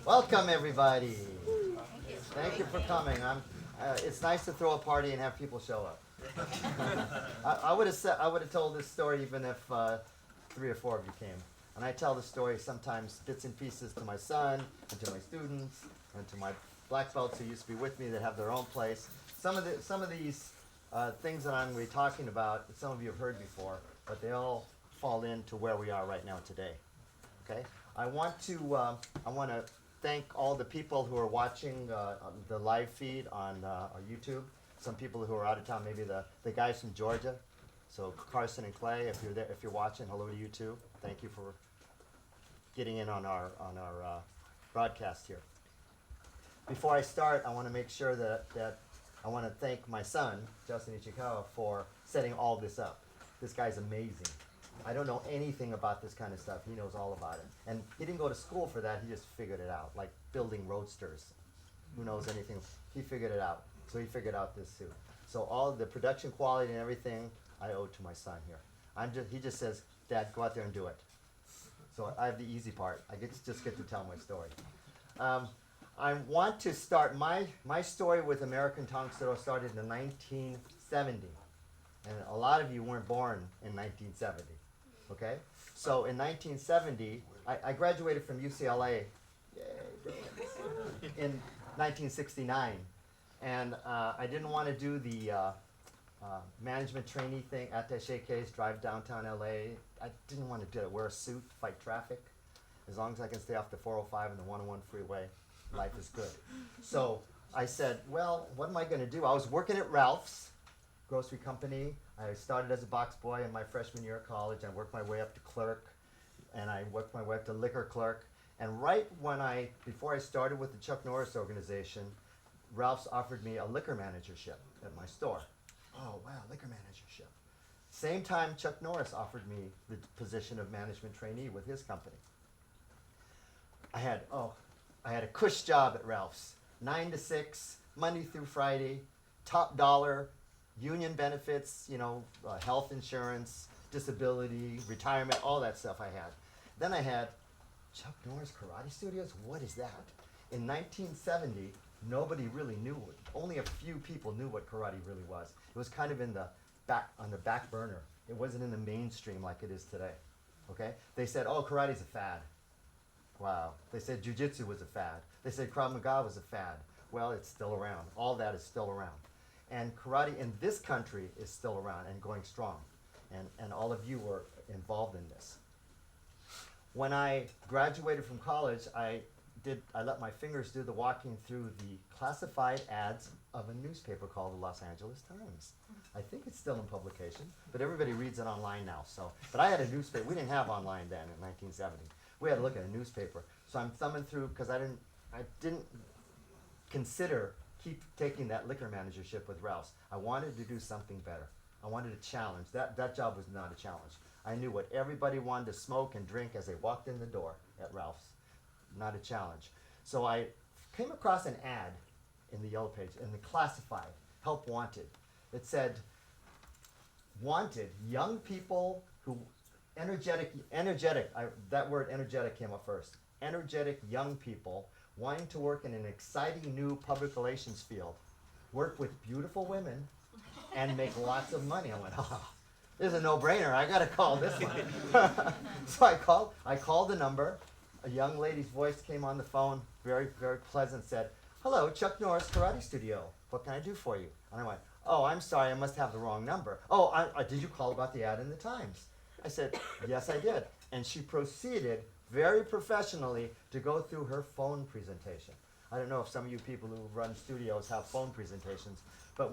Welcome, everybody. Thank you for coming. It's nice to throw a party and have people show up. I would have said, I would have told this story even if 3 or 4 of you came. And I tell the story sometimes bits and pieces to my son and to my students and to my black belts who used to be with me that have their own place. Some of these things that I'm going to be talking about, some of you have heard before, but they all fall into where we are right now today. Okay, I want to thank all the people who are watching the live feed on YouTube. Some people who are out of town, maybe the guys from Georgia. So Carson and Clay, if you're there, if you're watching, hello to you too. Thank you for getting in on our broadcast here. Before I start, I want to make sure that I want to thank my son, Justin Ichikawa, for setting all this up. This guy's amazing. I don't know anything about this kind of stuff. He knows all about it. And he didn't go to school for that. He just figured it out, like building roadsters. Who knows anything? He figured it out. So he figured out this too. So all the production quality and everything, I owe to my son here. He just says, Dad, go out there and do it. So I have the easy part. I just get to tell my story. I want to start, my story with American Tang Soo started in 1970. And a lot of you weren't born in 1970. Okay? So in 1970, I graduated from UCLA in 1969. And I didn't want to do the management trainee thing, attaché case, drive downtown LA. I didn't want to do it, wear a suit, fight traffic. As long as I can stay off the 405 and the 101 freeway, life is good. So I said, well, what am I going to do? I was working at Ralph's grocery company. I started as a box boy in my freshman year of college. I worked my way up to clerk, and I worked my way up to liquor clerk. And right before I started with the Chuck Norris organization, Ralph's offered me a liquor managership at my store. Oh, wow, liquor managership. Same time Chuck Norris offered me the position of management trainee with his company. I had a cush job at Ralph's, 9 to 6, Monday through Friday, top dollar, union benefits, health insurance, disability, retirement, all that stuff I had. Then I had Chuck Norris Karate Studios. What is that? In 1970, nobody really knew it. Only a few people knew what karate really was. It was kind of on the back burner. It wasn't in the mainstream like it is today. Okay? They said, oh, karate's a fad. Wow. They said jiu-jitsu was a fad. They said Krav Maga was a fad. Well, it's still around. All that is still around. And karate in this country is still around and going strong. And all of you were involved in this. When I graduated from college, I let my fingers do the walking through the classified ads of a newspaper called the Los Angeles Times. I think it's still in publication, but everybody reads it online now. But I had a newspaper. We didn't have online then in 1970. We had to look at a newspaper. So I'm thumbing through because I didn't consider keep taking that liquor managership with Ralph's. I wanted to do something better. I wanted a challenge. That job was not a challenge. I knew what everybody wanted to smoke and drink as they walked in the door at Ralph's. Not a challenge. So I came across an ad in the Yellow Page, in the classified, help wanted. It said, wanted young people who, energetic, that word energetic came up first. Energetic young people wanting to work in an exciting new public relations field, work with beautiful women, and make lots of money. I went, oh, this is a no-brainer. I got to call this one. So I called the number. A young lady's voice came on the phone, very, very pleasant, said, hello, Chuck Norris Karate Studio. What can I do for you? And I went, oh, I'm sorry, I must have the wrong number. Oh, did you call about the ad in the Times? I said, yes, I did. And she proceeded very professionally to go through her phone presentation. I don't know if some of you people who run studios have phone presentations, but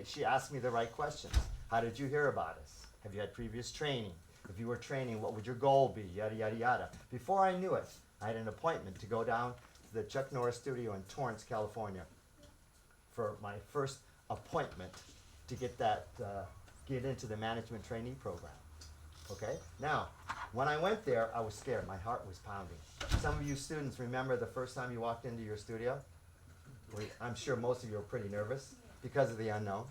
she asked me the right questions. How did you hear about us? Have you had previous training? If you were training, what would your goal be? Yada, yada, yada. Before I knew it, I had an appointment to go down to the Chuck Norris studio in Torrance, California for my first appointment to get into the management trainee program. Okay? Now, when I went there, I was scared. My heart was pounding. Some of you students remember the first time you walked into your studio? I'm sure most of you were pretty nervous because of the unknown.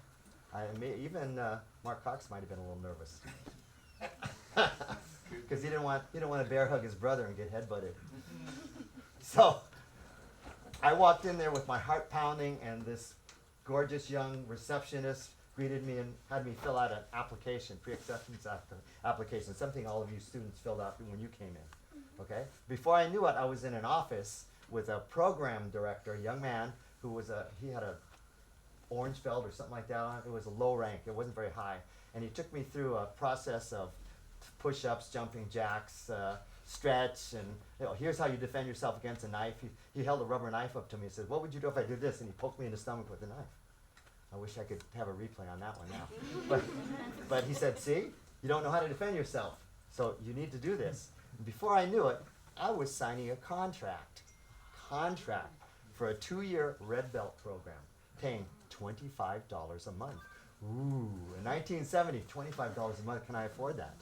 Even Mark Cox might have been a little nervous. Because he didn't want to bear hug his brother and get headbutted. So I walked in there with my heart pounding, and this gorgeous young receptionist greeted me and had me fill out an application, pre-acceptance application, something all of you students filled out when you came in. Okay? Before I knew it, I was in an office with a program director, a young man who was he had a orange belt or something like that on it. It was a low rank, it wasn't very high. And he took me through a process of push-ups, jumping jacks, stretch, and here's how you defend yourself against a knife. He held a rubber knife up to me and said, what would you do if I did this? And he poked me in the stomach with a knife. I wish I could have a replay on that one now. But he said, see, you don't know how to defend yourself, so you need to do this. And before I knew it, I was signing a contract for a 2-year red belt program, paying $25 a month. Ooh, in 1970, $25 a month, can I afford that?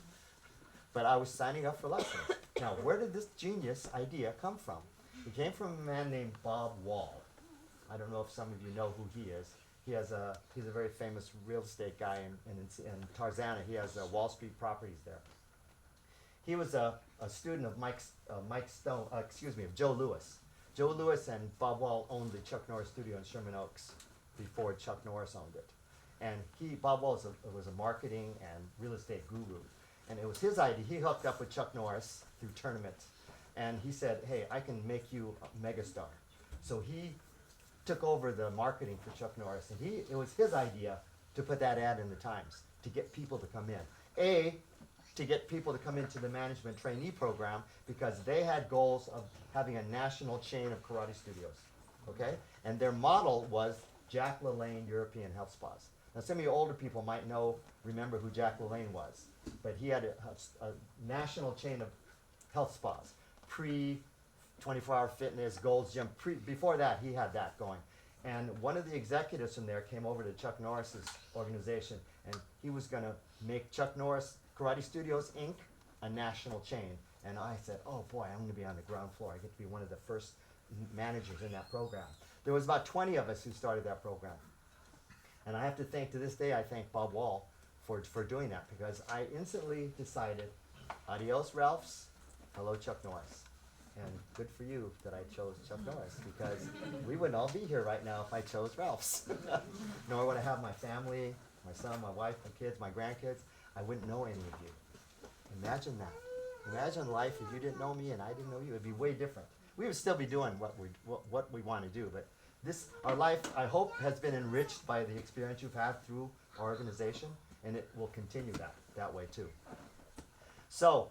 But I was signing up for lessons. Now, where did this genius idea come from? It came from a man named Bob Wall. I don't know if some of you know who he is. He's a very famous real estate guy in Tarzana. He has Wall Street properties there. He was a student of of Joe Louis. Joe Louis and Bob Wall owned the Chuck Norris studio in Sherman Oaks before Chuck Norris owned it. And Bob Wall was a marketing and real estate guru. And it was his idea. He hooked up with Chuck Norris through tournaments. And he said, hey, I can make you a megastar. So he took over the marketing for Chuck Norris. And it was his idea to put that ad in the Times, to get people to come in. To get people to come into the management trainee program because they had goals of having a national chain of karate studios. Okay? And their model was Jack LaLanne European Health Spas. Now, some of you older people might remember who Jack LaLanne was, but he had a national chain of health spas, pre-24-hour fitness, Gold's Gym. Before that, he had that going. And one of the executives from there came over to Chuck Norris's organization, and he was going to make Chuck Norris Karate Studios, Inc., a national chain. And I said, oh boy, I'm going to be on the ground floor. I get to be one of the first managers in that program. There was about 20 of us who started that program. And I have to to this day, I thank Bob Wall for doing that, because I instantly decided, adios, Ralphs, hello, Chuck Norris. And good for you that I chose Chuck Norris, because we wouldn't all be here right now if I chose Ralphs. Nor would I have my family, my son, my wife, my kids, my grandkids. I wouldn't know any of you. Imagine that. Imagine life if you didn't know me and I didn't know you. It'd be way different. We would still be doing what we want to do, but our life, I hope, has been enriched by the experience you've had through our organization, and it will continue that way too. So,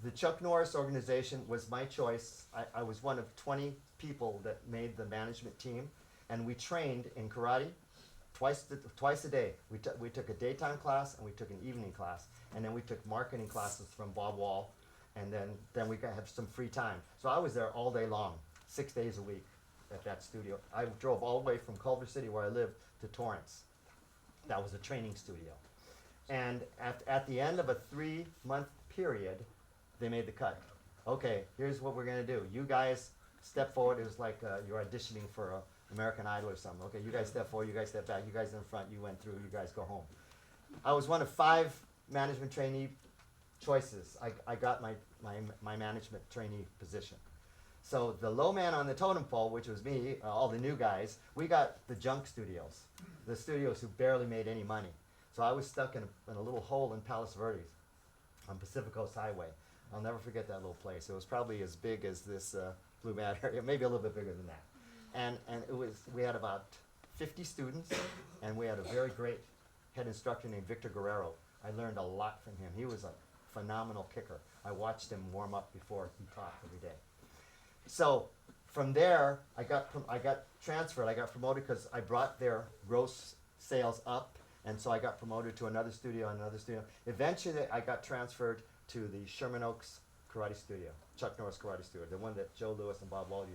the Chuck Norris organization was my choice. I was one of 20 people that made the management team, and we trained in karate twice a day. We took a daytime class and we took an evening class, and then we took marketing classes from Bob Wall, and then we got have some free time. So I was there all day long, 6 days a week at that studio. I drove all the way from Culver City, where I lived, to Torrance. That was a training studio. And at the end of a 3-month period, they made the cut. Okay, here's what we're going to do. You guys step forward. It was like you're auditioning for American Idol or something. Okay, you guys step forward, you guys step back, you guys in front, you went through, you guys go home. I was one of 5 management trainee choices. I got my management trainee position. So the low man on the totem pole, which was me, all the new guys, we got the junk studios, the studios who barely made any money. So I was stuck in a little hole in Palos Verdes on Pacific Coast Highway. I'll never forget that little place. It was probably as big as this Blue Mat area, maybe a little bit bigger than that. And we had about 50 students, and we had a very great head instructor named Victor Guerrero. I learned a lot from him. He was a phenomenal kicker. I watched him warm up before he taught every day. So from there, I got transferred. I got promoted because I brought their gross sales up, and so I got promoted to another studio and another studio. Eventually, I got transferred to the Sherman Oaks Karate Studio, Chuck Norris Karate Studio, the one that Joe Louis and Bob Wall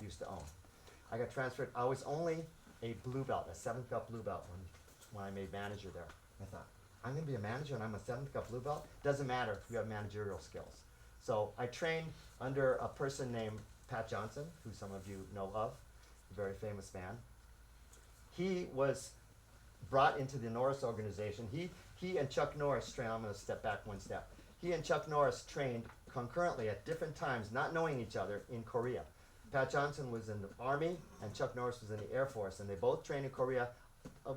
used to own. I got transferred. I was only a blue belt, a 7th cup blue belt when I made manager there. I thought, I'm going to be a manager and I'm a 7th cup blue belt? Doesn't matter if you have managerial skills. So I trained under a person named Pat Johnson, who some of you know of, a very famous man. He was brought into the Norris organization. He and Chuck Norris trained. I'm going to step back one step. He and Chuck Norris trained concurrently at different times, not knowing each other, in Korea. Pat Johnson was in the Army, and Chuck Norris was in the Air Force, and they both trained in Korea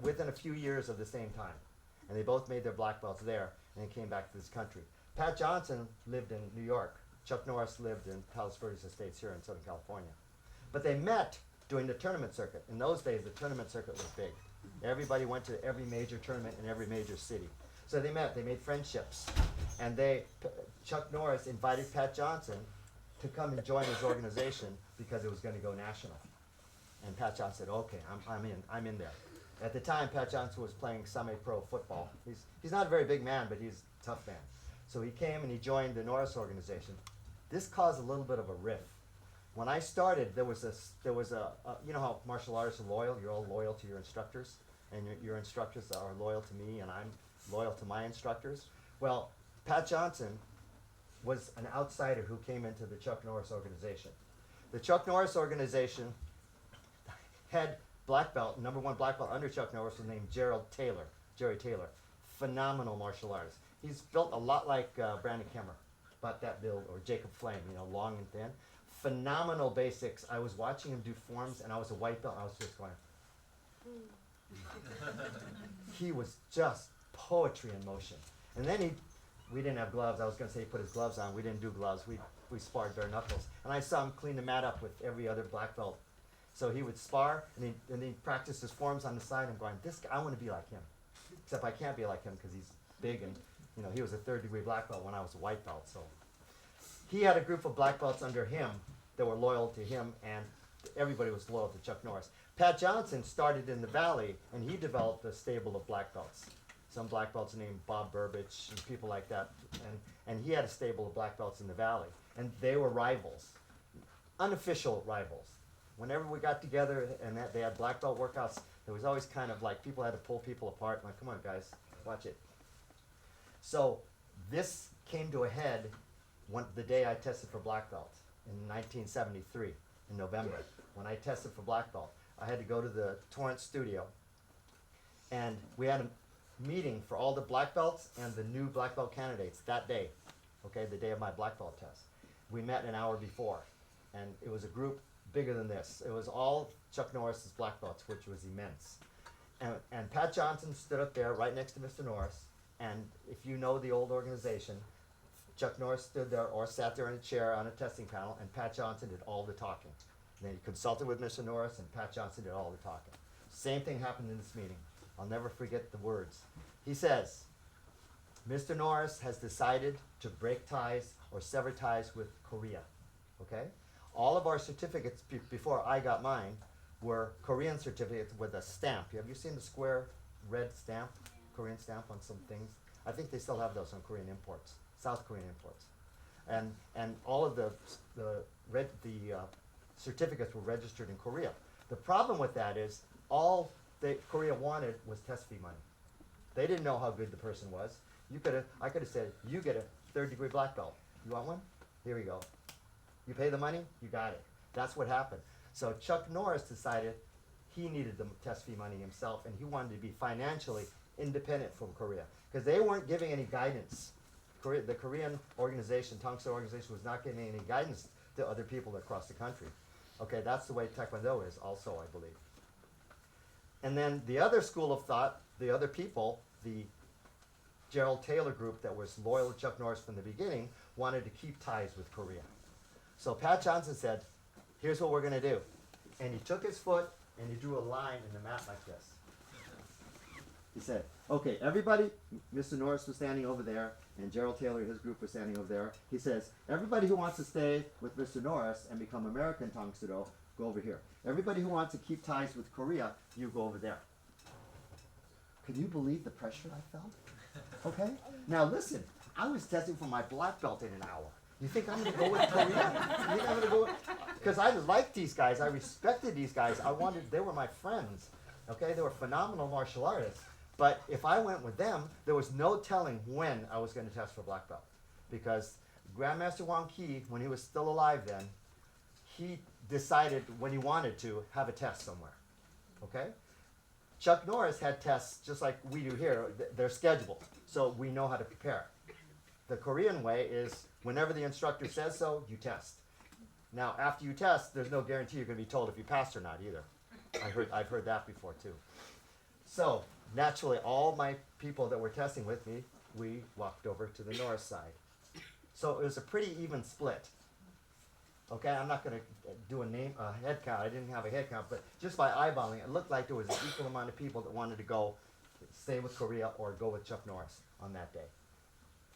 within a few years of the same time. And they both made their black belts there, and they came back to this country. Pat Johnson lived in New York. Chuck Norris lived in Palos Verdes Estates here in Southern California. But they met doing the tournament circuit. In those days, the tournament circuit was big. Everybody went to every major tournament in every major city. So they met, they made friendships. And Chuck Norris invited Pat Johnson to come and join his organization because it was going to go national. And Pat Johnson said, okay, I'm in there. At the time, Pat Johnson was playing semi-pro football. He's not a very big man, but he's a tough man. So he came and he joined the Norris organization. This caused a little bit of a rift. When I started, there was a you know how martial artists are loyal? You're all loyal to your instructors, and your instructors are loyal to me, and I'm loyal to my instructors. Well, Pat Johnson was an outsider who came into the Chuck Norris organization. The Chuck Norris organization had black belt, number one black belt under Chuck Norris was named Jerry Taylor. Phenomenal martial artist. He's built a lot like Brandon Kemmer, about that build, or Jacob Flame, you know, long and thin. Phenomenal basics. I was watching him do forms, and I was a white belt, and I was just going. He was just poetry in motion. And then we didn't have gloves. I was going to say he put his gloves on. We didn't do gloves. We sparred bare knuckles. And I saw him clean the mat up with every other black belt. So he would spar, and he practiced his forms on the side. I'm going, this guy, I want to be like him. Except I can't be like him because he's big, and you know, he was a third-degree black belt when I was a white belt. So he had a group of black belts under him that were loyal to him, and everybody was loyal to Chuck Norris. Pat Johnson started in the Valley, and he developed a stable of black belts. Some black belts named Bob Burbage and people like that, and he had a stable of black belts in the Valley, and they were rivals, unofficial rivals. Whenever we got together and they had black belt workouts, it was always kind of like people had to pull people apart. Like, come on, guys, watch it. So this came to a head the day I tested for black belt in 1973 in November. When I tested for black belt, I had to go to the Torrance studio, and we had a meeting for all the black belts and the new black belt candidates that day, okay, the day of my black belt test. We met an hour before, and it was a group bigger than this. It was all Chuck Norris's black belts, which was immense. And Pat Johnson stood up there right next to Mr. Norris, and if you know the old organization, Chuck Norris stood there or sat there in a chair on a testing panel, and Pat Johnson did all the talking. And then he consulted with Mr. Norris, and Pat Johnson did all the talking. Same thing happened in this meeting. I'll never forget the words. He says, Mr. Norris has decided to break ties or sever ties with Korea, okay? All of our certificates before I got mine were Korean certificates with a stamp. Have you seen the square red stamp, Korean stamp on some things? I think they still have those on Korean imports, South Korean imports. And all of the certificates were registered in Korea. The problem with that is all Korea wanted was test fee money. They didn't know how good the person was. I could have said, you get a third-degree black belt. You want one? Here we go. You pay the money, you got it. That's what happened. So Chuck Norris decided he needed the test fee money himself, and he wanted to be financially independent from Korea because they weren't giving any guidance. The Korean organization, Tang Soo organization, was not giving any guidance to other people across the country. Okay, that's the way Taekwondo is also, I believe. And then the other school of thought, the other people, the Gerald Taylor group that was loyal to Chuck Norris from the beginning, wanted to keep ties with Korea. So Pat Johnson said, here's what we're going to do. And he took his foot and he drew a line in the mat like this. He said, okay, everybody, Mr. Norris was standing over there, and Gerald Taylor, his group, was standing over there. He says, everybody who wants to stay with Mr. Norris and become American Tang Soo, go over here. Everybody who wants to keep ties with Korea, you go over there. Could you believe the pressure I felt? Okay? Now listen, I was testing for my black belt in an hour. You think I'm going to go with Korea? You think I'm going to go? Because I liked these guys. I respected these guys. They were my friends. Okay? They were phenomenal martial artists. But if I went with them, there was no telling when I was going to test for black belt. Because Grandmaster Wang Ki, when he was still alive then, he decided when he wanted to have a test somewhere. Okay? Chuck Norris had tests just like we do here. They're scheduled. So we know how to prepare. The Korean way is whenever the instructor says so, you test. Now, after you test, there's no guarantee you're going to be told if you passed or not either. I've heard that before too. So naturally, all my people that were testing with me, we walked over to the north side. So it was a pretty even split. Okay, I'm not going to do a head count. I didn't have a head count, but just by eyeballing, it looked like there was an equal amount of people that wanted to go stay with Korea or go with Chuck Norris on that day.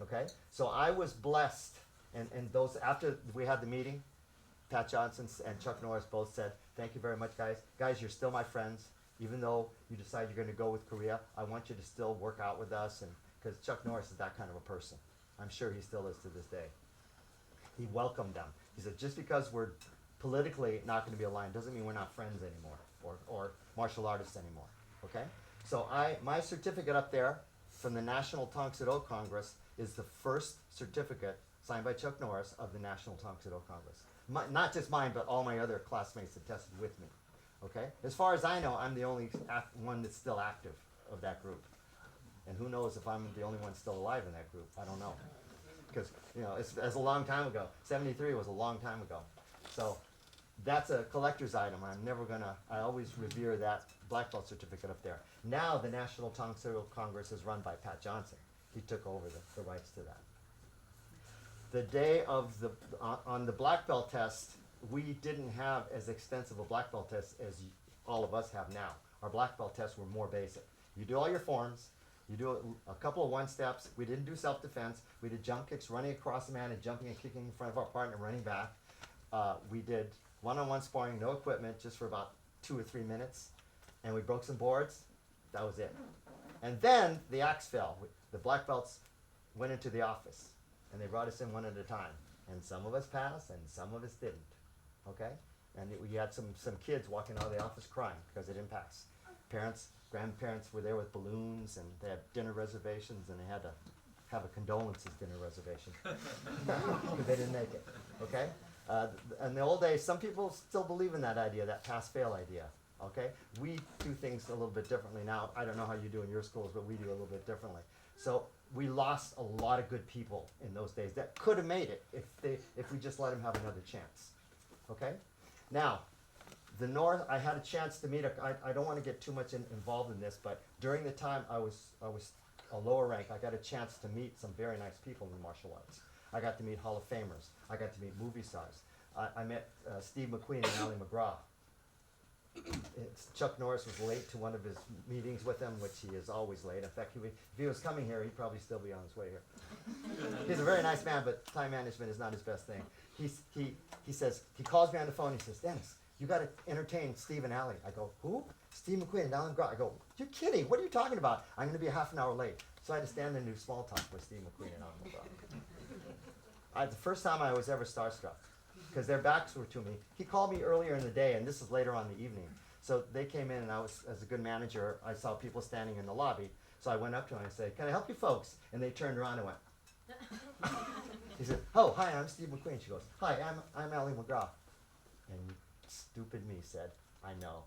Okay, so I was blessed, and those after we had the meeting, Pat Johnson and Chuck Norris both said, "Thank you very much, guys. Guys, you're still my friends. Even though you decide you're going to go with Korea, I want you to still work out with us." And because Chuck Norris is that kind of a person, I'm sure he still is to this day. He welcomed them. He said, just because we're politically not going to be aligned doesn't mean we're not friends anymore or martial artists anymore. Okay? So my certificate up there from the National Tang Soo Congress is the first certificate signed by Chuck Norris of the National Tang Soo Congress. Not just mine, but all my other classmates that tested with me. Okay? As far as I know, I'm the only one that's still active of that group. And who knows if I'm the only one still alive in that group. I don't know. Because, it's a long time ago. 73 was a long time ago. So that's a collector's item. I always revere that black belt certificate up there. Now the National Tang Soo Congress is run by Pat Johnson. He took over the rights to that. The day of on the black belt test, we didn't have as extensive a black belt test as all of us have now. Our black belt tests were more basic. You do all your forms, you do a couple of one-steps. We didn't do self-defense. We did jump kicks, running across the man and jumping and kicking in front of our partner, running back. We did one-on-one sparring, no equipment, just for about 2 or 3 minutes. And we broke some boards. That was it. And then the axe fell. The black belts went into the office, and they brought us in one at a time. And some of us passed, and some of us didn't. Okay? And we had some kids walking out of the office crying because they didn't pass. Parents, grandparents were there with balloons, and they had dinner reservations, and they had to have a condolences dinner reservation because they didn't make it. Okay? In the old days, some people still believe in that idea, that pass-fail idea. Okay? We do things a little bit differently now. I don't know how you do in your schools, but we do a little bit differently. So we lost a lot of good people in those days that could have made it if we just let them have another chance. Okay? Now, the North, I had a chance to meet, I don't want to get too much involved in this, but during the time I was a lower rank, I got a chance to meet some very nice people in the martial arts. I got to meet Hall of Famers. I got to meet movie stars. I met Steve McQueen and Ali McGraw. Chuck Norris was late to one of his meetings with him, which he is always late. In fact, if he was coming here, he'd probably still be on his way here. He's a very nice man, but time management is not his best thing. He says, he calls me on the phone, he says, "Dennis, you got to entertain Steve and Ali." I go, "Who?" "Steve McQueen and Ali McGraw." I go, "You're kidding. What are you talking about? I'm going to be a half an hour late." So I had to stand there and do small talk with Steve McQueen and Ali McGraw. The first time I was ever starstruck, because their backs were to me. He called me earlier in the day, and this is later on in the evening. So they came in, and I was, as a good manager, I saw people standing in the lobby. So I went up to them and I said, "Can I help you folks?" And they turned around and went. He said, "Oh, hi, I'm Steve McQueen." She goes, "Hi, I'm Ali McGraw." And stupid me said, "I know."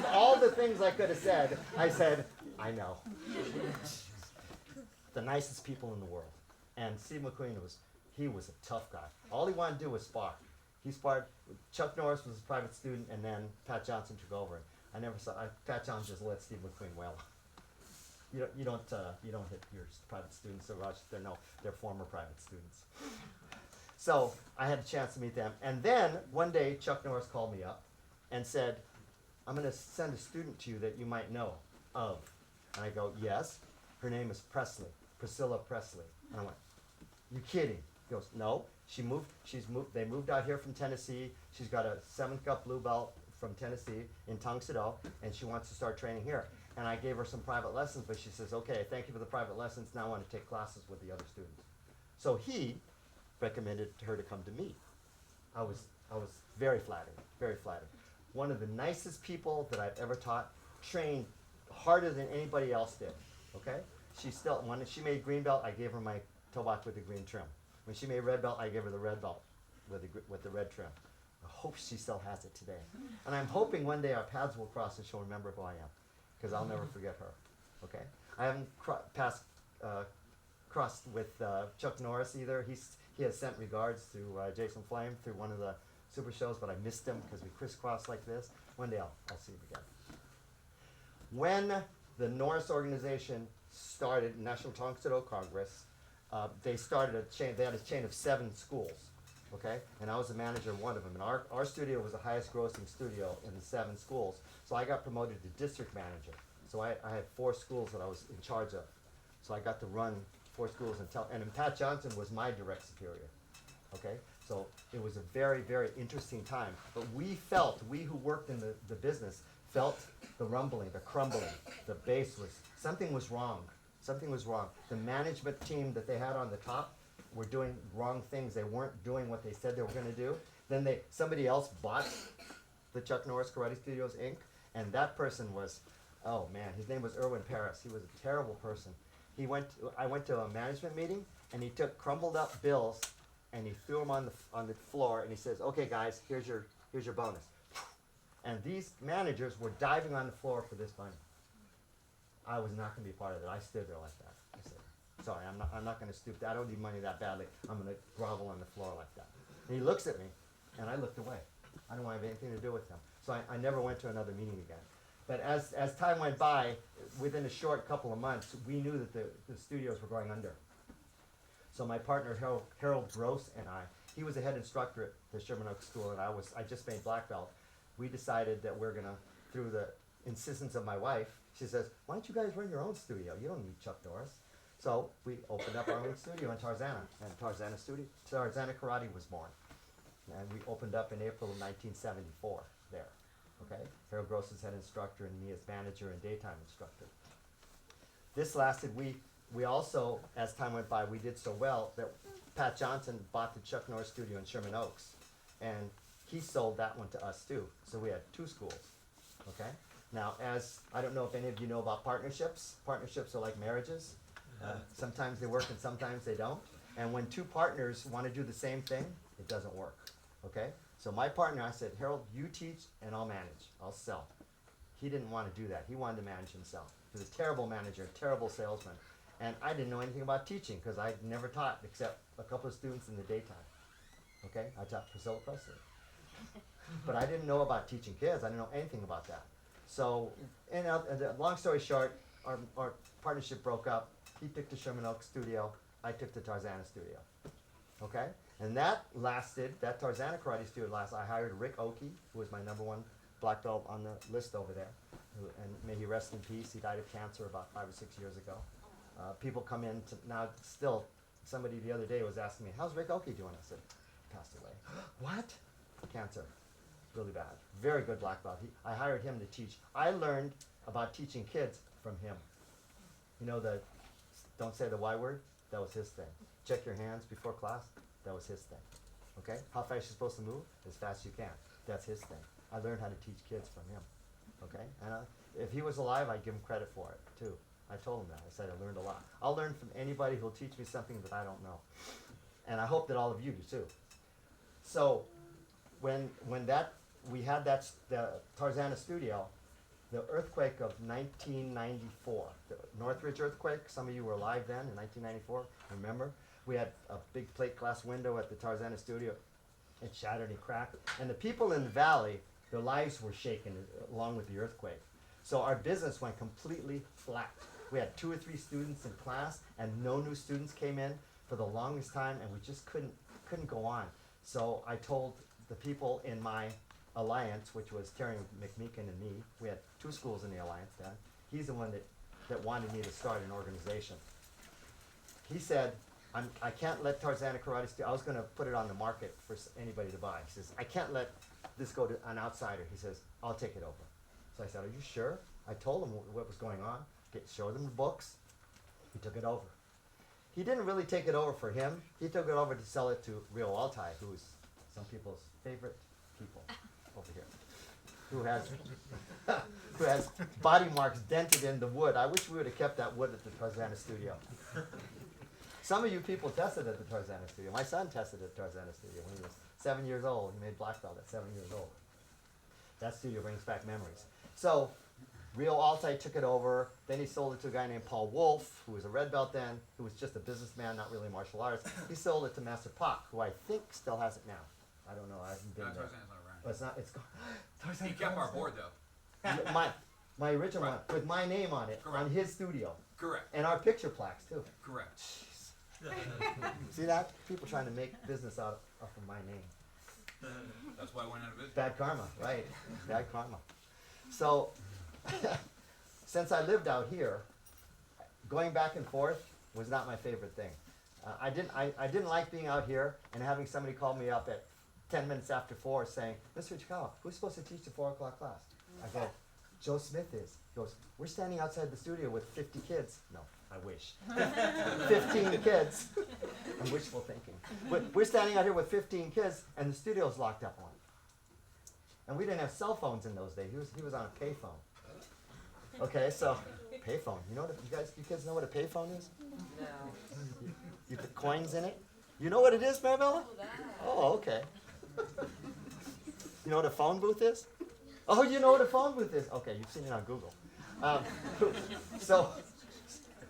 All the things I could have said, I said, "I know." The nicest people in the world. And Steve McQueen he was a tough guy. All he wanted to do was spar. He sparred. Chuck Norris was his private student, and then Pat Johnson took over. I never saw Pat Johnson just let Steve McQueen well. You don't hit your private students so much. They're former private students. So I had a chance to meet them, and then one day Chuck Norris called me up and said, "I'm going to send a student to you that you might know of." And I go, "Yes." "Her name is Priscilla Presley." And I went, "You kidding?" He goes, "No, they moved out here from Tennessee. She's got a 7th cup blue belt from Tennessee in Tang Soo, and she wants to start training here." And I gave her some private lessons, but she says, "Okay, thank you for the private lessons. Now I want to take classes with the other students." So he recommended her to come to me. I was very flattered, very flattered. One of the nicest people that I've ever taught, trained harder than anybody else did. Okay? When she made green belt, I gave her my tobak with the green trim. When she made red belt, I gave her the red belt with the red trim. I hope she still has it today. And I'm hoping one day our paths will cross and she'll remember who I am, because I'll never forget her. Okay? I haven't crossed with Chuck Norris either. He has sent regards to Jason Flame through one of the super shows, but I missed him because we crisscrossed like this. One day I'll see him again. When the Norris organization started, National Tang Soo Congress, they started a chain. They had a chain of 7 schools, okay? And I was the manager of one of them. And our studio was the highest grossing studio in the 7 schools. So I got promoted to district manager. So I had 4 schools that I was in charge of. So I got to run 4 schools and Pat Johnson was my direct superior, okay? So it was a very, very interesting time. But we who worked in the business, felt the rumbling, the crumbling, the base something was wrong. Something was wrong. The management team that they had on the top were doing wrong things. They weren't doing what they said they were going to do. Then somebody else bought the Chuck Norris Karate Studios Inc. And that person was, oh man, his name was Erwin Paris. He was a terrible person. I went to a management meeting and he took crumbled up bills and he threw them on the floor and he says, okay guys, here's your bonus. And these managers were diving on the floor for this money. I was not going to be part of it. I stood there like that. I said, sorry, I'm not going to stoop. I don't need money that badly. I'm going to grovel on the floor like that. And he looks at me, and I looked away. I don't want to have anything to do with him. So I never went to another meeting again. But as time went by, within a short couple of months, we knew that the studios were going under. So my partner, Harold Gross, and he was a head instructor at the Sherman Oaks School, and I just made black belt. We decided that we're going to, through the insistence of my wife, she says, why don't you guys run your own studio? You don't need Chuck Norris. So we opened up our own studio in Tarzana, and Tarzana Karate was born. And we opened up in April of 1974 there, okay? Harold Gross is head instructor and me as manager and daytime instructor. This lasted, we also, as time went by, we did so well that Pat Johnson bought the Chuck Norris studio in Sherman Oaks, and he sold that one to us too. So we had 2 schools, okay? Now, I don't know if any of you know about partnerships. Partnerships are like marriages. Sometimes they work and sometimes they don't. And when 2 partners want to do the same thing, it doesn't work, okay? So my partner, I said, Harold, you teach and I'll manage. I'll sell. He didn't want to do that. He wanted to manage himself. He was a terrible manager, terrible salesman. And I didn't know anything about teaching because I never taught except a couple of students in the daytime, okay? I taught Priscilla Presley. But I didn't know about teaching kids. I didn't know anything about that. So, long story short, our partnership broke up. He took the Sherman Oaks studio. I took the Tarzana studio. Okay? And that Tarzana Karate studio lasted. I hired Rick Oki, who was my #1 black belt on the list over there. And may he rest in peace. He died of cancer about 5 or 6 years ago. People come in now still. Somebody the other day was asking me, how's Rick Oki doing? I said, passed away. What? Cancer. Really bad. Very good black belt. I hired him to teach. I learned about teaching kids from him. You know the don't say the Y word? That was his thing. Check your hands before class? That was his thing. Okay? How fast you're supposed to move? As fast as you can. That's his thing. I learned how to teach kids from him. Okay? And if he was alive, I'd give him credit for it, too. I told him that. I said I learned a lot. I'll learn from anybody who'll teach me something that I don't know. And I hope that all of you do, too. So, when we had the Tarzana studio, the earthquake of 1994, the Northridge earthquake, some of you were alive then in 1994, remember? We had a big plate glass window at the Tarzana studio. It shattered and cracked. And the people in the valley, their lives were shaken along with the earthquake. So our business went completely flat. We had 2 or 3 students in class and no new students came in for the longest time and we just couldn't go on. So I told the people in my alliance, which was Terry McMeekin and me, we had 2 schools in the alliance then. He's the one that wanted me to start an organization. He said, I can't let Tarzana Karate Studio, I was going to put it on the market for anybody to buy. He says, I can't let this go to an outsider. He says, I'll take it over. So I said, are you sure? I told him what was going on, showed him the books. He took it over. He didn't really take it over for him. He took it over to sell it to Rio Altai, who's some people's favorite people over here, who has body marks dented in the wood. I wish we would have kept that wood at the Tarzana studio. Some of you people tested at the Tarzana studio. My son tested at the Tarzana studio when he was 7 years old. He made black belt at 7 years old. That studio brings back memories. So Rio Altai took it over. Then he sold it to a guy named Paul Wolf, who was a red belt then, who was just a businessman, not really a martial artist. He sold it to Master Pak, who I think still has it now. I don't know. I haven't been there. Tarzan's not around. But it's not. It's gone. Tarzan He kept our gone. board though. My original Right. one with my name on it, Correct. on his studio, Correct. and our picture plaques too. Correct. See that? People trying to make business out of my name. That's why I went out of business. Bad karma, right? Bad karma. So, since I lived out here, going back and forth was not my favorite thing. I didn't like being out here and having somebody call me up at 10 minutes after 4 saying, Mr. Chikawa, who's supposed to teach the 4 o'clock class? I go, Joe Smith is. He goes, we're standing outside the studio with 50 kids. No, I wish. 15 kids. I'm wishful thinking. But we're standing out here with 15 kids and the studio's locked up on. And we didn't have cell phones in those days. He was on a payphone. Okay, so payphone. You know what you kids know what a payphone is? No. You put coins in it. You know what it is, Marabella? Oh, okay. You know what a phone booth is? Oh, you know what a phone booth is? Okay, you've seen it on Google.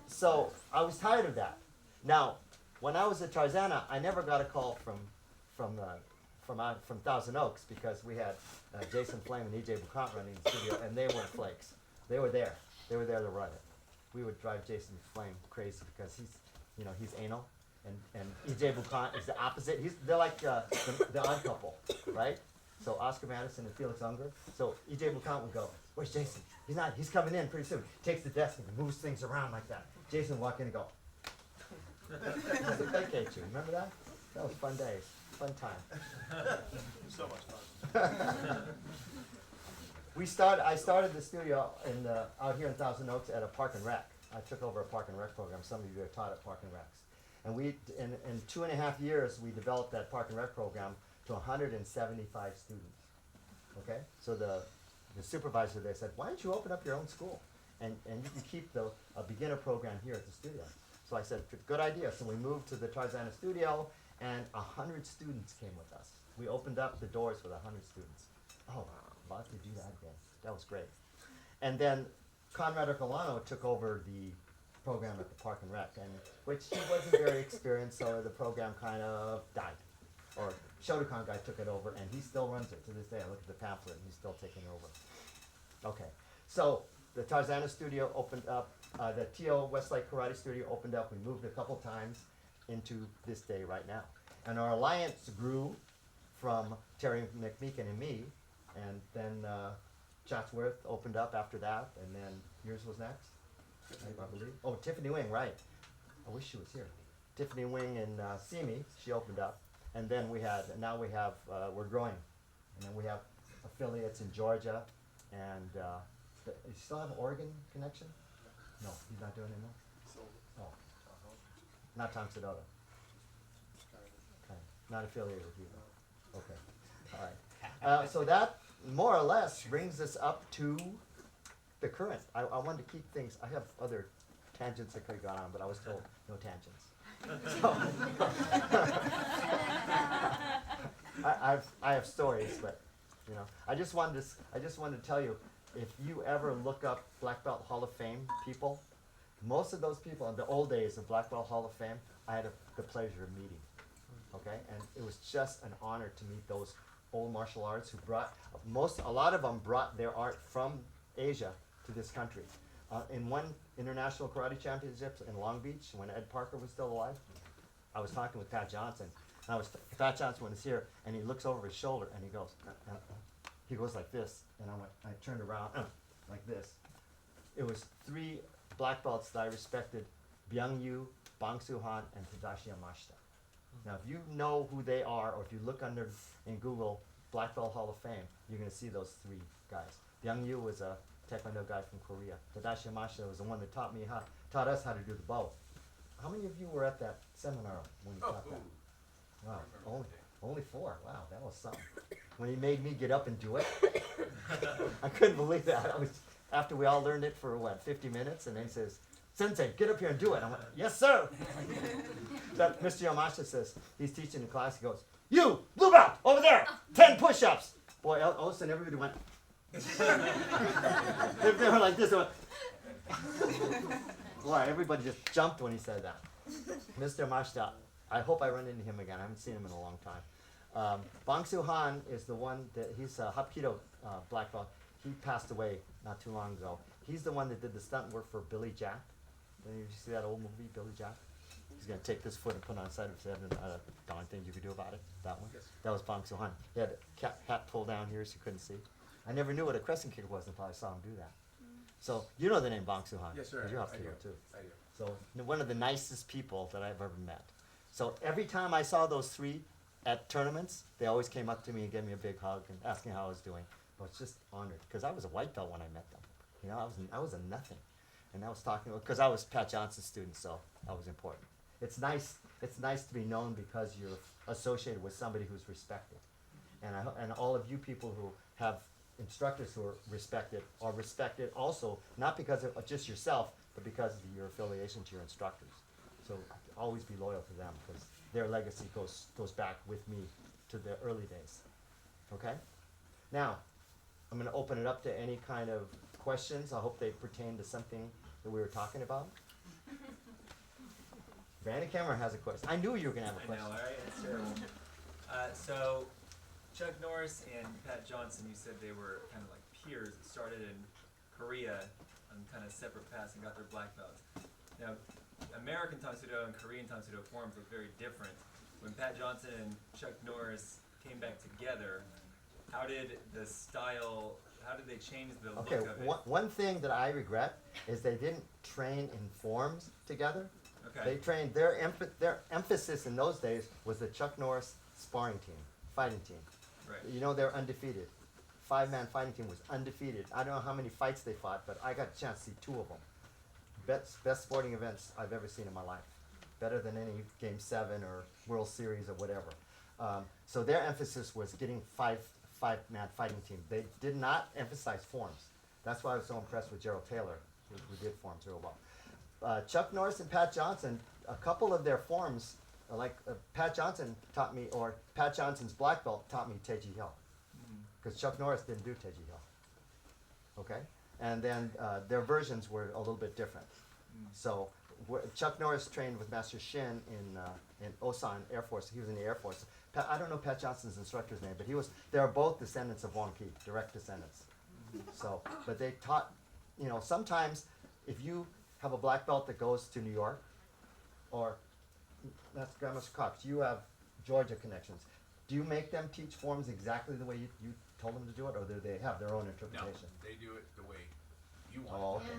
So I was tired of that. Now, when I was at Tarzana, I never got a call from Thousand Oaks because we had Jason Flame and EJ Boucant running the studio, and they weren't flakes. They were there. They were there to run it. We would drive Jason Flame crazy because he's anal, and EJ Boucant is the opposite. They're like the odd couple, right? So Oscar Madison and Felix Unger. So EJ Boucant would go, where's Jason? He's coming in pretty soon. Takes the desk and moves things around like that. Jason would walk in and go, just to placate you. Remember that? That was fun days. Fun time. So much fun. I started the studio out here in Thousand Oaks at a park and rec. I took over a park and rec program. Some of you are taught at park and recs. And in 2.5 years, we developed that park and rec program to 175 students. Okay? So the supervisor there said, why don't you open up your own school? And you can keep a beginner program here at the studio. So I said, good idea. So we moved to the Tarzana studio, and 100 students came with us. We opened up the doors with 100 students. Oh, I'd love to do that again. That was great. And then Conrad Ercolano took over the program at the Park and Rec, which he wasn't very experienced, so the program kind of died. Or Shotokan guy took it over, and he still runs it to this day. I look at the pamphlet, and he's still taking over. Okay, so the Tarzana studio opened up, the T.O. Westlake Karate studio opened up. We moved a couple times into this day right now. And our alliance grew from Terry McMeekin and me, and then Chatsworth opened up after that, and then yours was next, I believe. Oh, Tiffany Wing, right. I wish she was here. Tiffany Wing in Simi, she opened up. And then we're growing. And then we have affiliates in Georgia, and you still have an Oregon connection? No, he's not doing it anymore? Oh, not Tom Sedota. Okay, not affiliated with you. Okay, all right. So that more or less brings us up to the current. I wanted to keep things, I have other tangents that could have gone on, but I was told no tangents. So, I have stories, but I just wanted to tell you, if you ever look up Black Belt Hall of Fame people, most of those people in the old days of Black Belt Hall of Fame, I had the pleasure of meeting. Okay, and it was just an honor to meet those old martial arts who a lot of them brought their art from Asia to this country. In one International Karate Championships in Long Beach, when Ed Parker was still alive, I was talking with Pat Johnson. And Pat Johnson was here, and he looks over his shoulder, and he goes like this, and I turned around like this. It was 3 black belts that I respected: Byung Yu, Bang Soo Han, and Tadashi Yamashita. Now, if you know who they are, or if you look in Google Black Belt Hall of Fame, you're going to see those 3 guys. Byung Yu was a Taekwondo guy from Korea. Tadashi Yamashita was the one that taught us how to do the bow. How many of you were at that seminar when he taught that? Wow, only 4. Wow, that was something. When he made me get up and do it, I couldn't believe that. After we all learned it for 50 minutes, and then he says, "Sensei, get up here and do it." I went, "Yes, sir." That Mr. Yamashita says, he's teaching the class. He goes, "You, blue belt, over there, 10 push-ups." Boy, all of a sudden everybody went, They were like this. They went, boy, everybody just jumped when he said that. Mr. Mashta, I hope I run into him again. I haven't seen him in a long time. Bang Soo Han is the one that he's a Hapkido black belt. He passed away not too long ago. He's the one that did the stunt work for Billy Jack. Did you see that old movie, Billy Jack? He's gonna take this foot and put it on the side of his head, and darn things you could do about it. That one. Yes. That was Bang Soo Han. He had a hat pulled down here so you couldn't see. I never knew what a crescent kick was until I saw him do that. So you know the name Bang Soo Han. Yes, sir. 'Cause you're I Hapkido do. too. I do. So one of the nicest people that I've ever met. So every time I saw those three at tournaments, they always came up to me and gave me a big hug and asked me how I was doing. I was just honored because I was a white belt when I met them. You know, I was a nothing, and I was talking because I was Pat Johnson's student, so that was important. It's nice to be known because you're associated with somebody who's respected, and all of you people who have instructors who are respected also not because of just yourself, but because of your affiliation to your instructors. So always be loyal to them because their legacy goes back with me to the early days. Okay? Now, I'm going to open it up to any kind of questions. I hope they pertain to something that we were talking about. Brandon Cameron has a question. I knew you were going to have a I question. know, right? It's terrible. So, Chuck Norris and Pat Johnson, you said they were kind of like peers that started in Korea on kind of separate paths and got their black belts. Now, American Tang Soo and Korean Tang Soo forms look very different. When Pat Johnson and Chuck Norris came back together, how did they change the Okay, look of it? one thing that I regret is they didn't train in forms together. Okay. They trained, their emphasis in those days was the Chuck Norris sparring team, fighting team. Right. You know, they're undefeated. 5-man fighting team was undefeated. I don't know how many fights they fought, but I got a chance to see 2 of them. Best sporting events I've ever seen in my life. Better than any Game 7 or World Series or whatever. So their emphasis was getting 5-man fighting team. They did not emphasize forms. That's why I was so impressed with Gerald Taylor, who did forms real well. Chuck Norris and Pat Johnson, a couple of their forms, Pat Johnson taught me, or Pat Johnson's black belt taught me Taiji Hill. Because Chuck Norris didn't do Taiji Hill. Okay? And then their versions were a little bit different. So Chuck Norris trained with Master Shin in Osan Air Force. He was in the Air Force. I don't know Pat Johnson's instructor's name, but they are both descendants of Wong Ki, direct descendants. So, but they taught, you know, sometimes if you have a black belt that goes to New York, or that's Grandmaster Cox, you have Georgia connections. Do you make them teach forms exactly the way you told them to do it, or do they have their own No, interpretation? they do it the way you want. Oh, okay.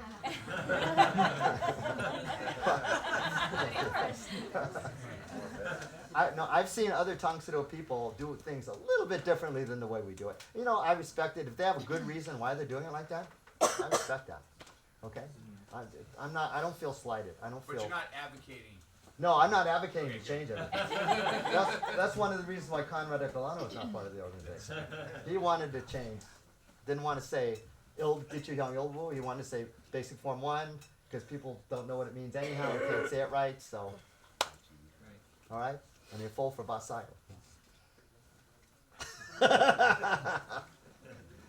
I've seen other Tang Soo people do things a little bit differently than the way we do it. You know, I respect it. If they have a good reason why they're doing it like that, I respect that. Okay? I don't feel slighted. I don't But feel. you're not advocating. No, I'm not advocating Okay, to change it. That's one of the reasons why Conrad Ecolano is not part of the organization. He wanted to change. Didn't want to say get your young Ilbu. He wanted to say basic form 1 because people don't know what it means anyhow and can't say it right. So, Right. all right, and they fall for Basayo.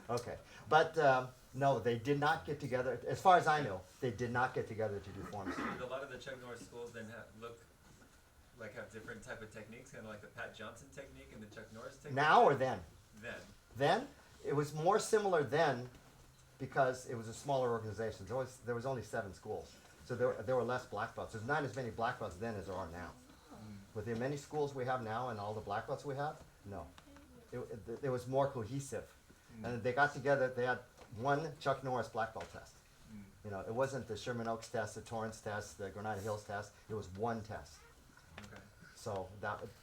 Okay, but no, they did not get together. As far as I know, they did not get together to do forms. Did a lot of the Chuck Norris schools then have different type of techniques, kind of like the Pat Johnson technique and the Chuck Norris technique? Now or then? Then. Then it was more similar then because it was a smaller organization. There was only 7 schools, so there were less black belts. There's not as many black belts then as there are now. With the many schools we have now and all the black belts we have, no, it was more cohesive. And they got together. They had one Chuck Norris black belt test. You know, it wasn't the Sherman Oaks test, the Torrance test, the Granada Hills test. It was one test. Okay. So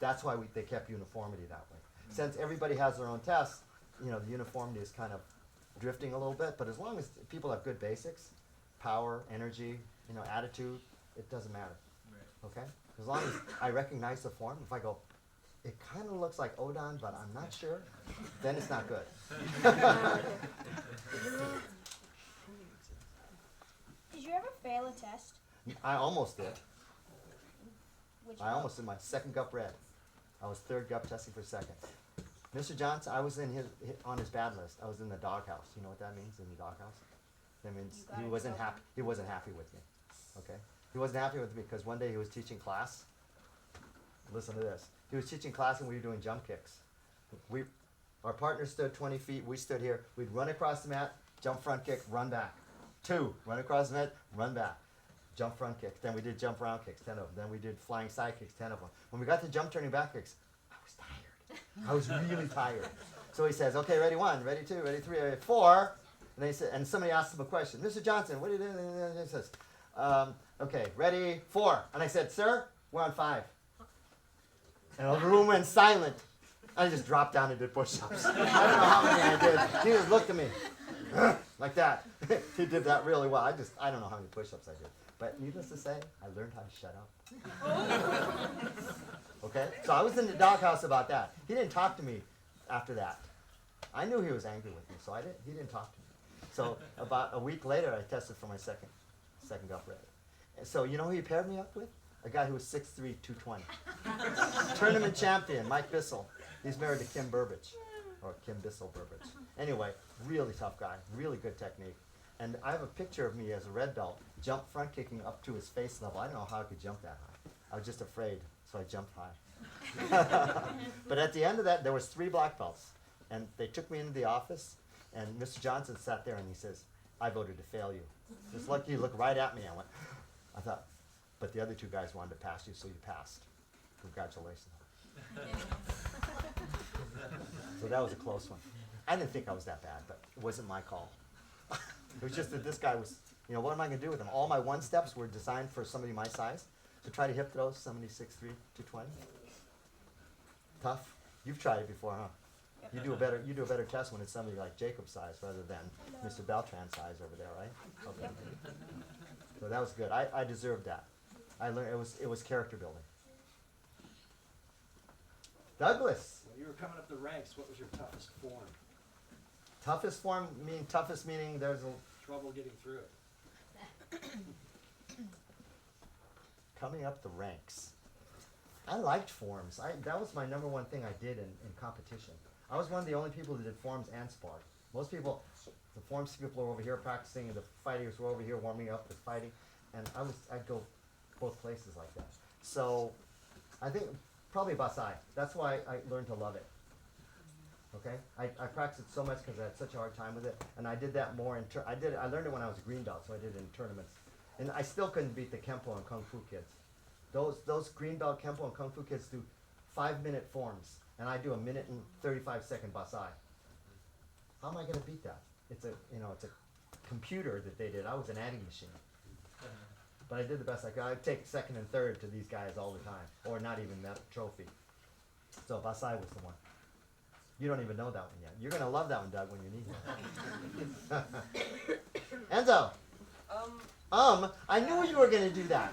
that's why they kept uniformity that way. Since everybody has their own test, you know, the uniformity is kind of drifting a little bit. But as long as people have good basics, power, energy, you know, attitude, it doesn't matter. Right. Okay? As long as I recognize the form, if I go, it kind of looks like Odan, but I'm not sure, then it's not good. Did you ever fail a test? I almost did. Which I almost did my second gup red. I was 3rd gup testing for 2nd. Mr. Johnson, I was on his bad list. I was in the doghouse. You know what that means in the doghouse? That means You got he in wasn't trouble. happy. He wasn't happy with me. Okay, he wasn't happy with me because one day he was teaching class. Listen to this. He was teaching class and we were doing jump kicks. Our partner stood 20 feet. We stood here. We'd run across the mat, jump front kick, run back. 2, run across the mat, run back. Jump front kicks. Then we did jump round kicks, 10 of them. Then we did flying side kicks, 10 of them. When we got to jump turning back kicks, I was tired. I was really tired. So he says, okay, ready 1, ready 2, ready 3, ready 4. And they said, and somebody asked him a question. Mr. Johnson, what are you doing? And he says, okay, ready 4. And I said, sir, we're on 5. And the room went silent. I just dropped down and did push-ups. I don't know how many I did. He just looked at me like that. He did that really well. I don't know how many push-ups I did. But needless to say, I learned how to shut up. Okay? So I was in the doghouse about that. He didn't talk to me after that. I knew he was angry with me, so he didn't talk to me. So about a week later, I tested for my second gut ready. And so you know who he paired me up with? A guy who was 6'3", 220. Tournament champion, Mike Bissell. He's married to Kim Burbage, or Kim Bissell-Burbage. Anyway, really tough guy, really good technique. And I have a picture of me as a red belt, jump front kicking up to his face level. I don't know how I could jump that high. I was just afraid, so I jumped high. But at the end of that, there was 3 black belts. And they took me into the office, and Mr. Johnson sat there and he says, I voted to fail you. Just lucky you looked right at me. I thought, but the other 2 guys wanted to pass you, so you passed. Congratulations. So that was a close one. I didn't think I was that bad, but it wasn't my call. It was just that this guy was, what am I going to do with him? All my 1-steps were designed for somebody my size. To try to hip throw somebody 6'3", 220. Tough. You've tried it before, huh? You do a better test when it's somebody like Jacob's size rather than Mr. Beltran's size over there, right? Okay. So that was good. I deserved that. I learned it was character building. Douglas. When you were coming up the ranks, what was your toughest form? Toughest form meaning there's Trouble getting through it. coming up the ranks. I liked forms. That was my number one thing I did in competition. I was one of the only people that did forms and spar. Most people, the forms people were over here practicing, and the fighters were over here warming up with fighting, and I'd go both places like that. So I think probably Basai. That's why I learned to love it. Okay, I practiced it so much because I had such a hard time with it, and I did that more in. I learned it when I was a green belt, so I did it in tournaments, and I still couldn't beat the Kempo and Kung Fu kids. Those green belt Kempo and Kung Fu kids do 5-minute forms, and I do a 1:35 Basai. How am I going to beat that? It's a computer that they did. I was an adding machine, but I did the best I could. I'd take second and third to these guys all the time, or not even that trophy. So Basai was the one. You don't even know that one yet. You're going to love that one, Doug, when you need it. Enzo. I knew you were going to do that.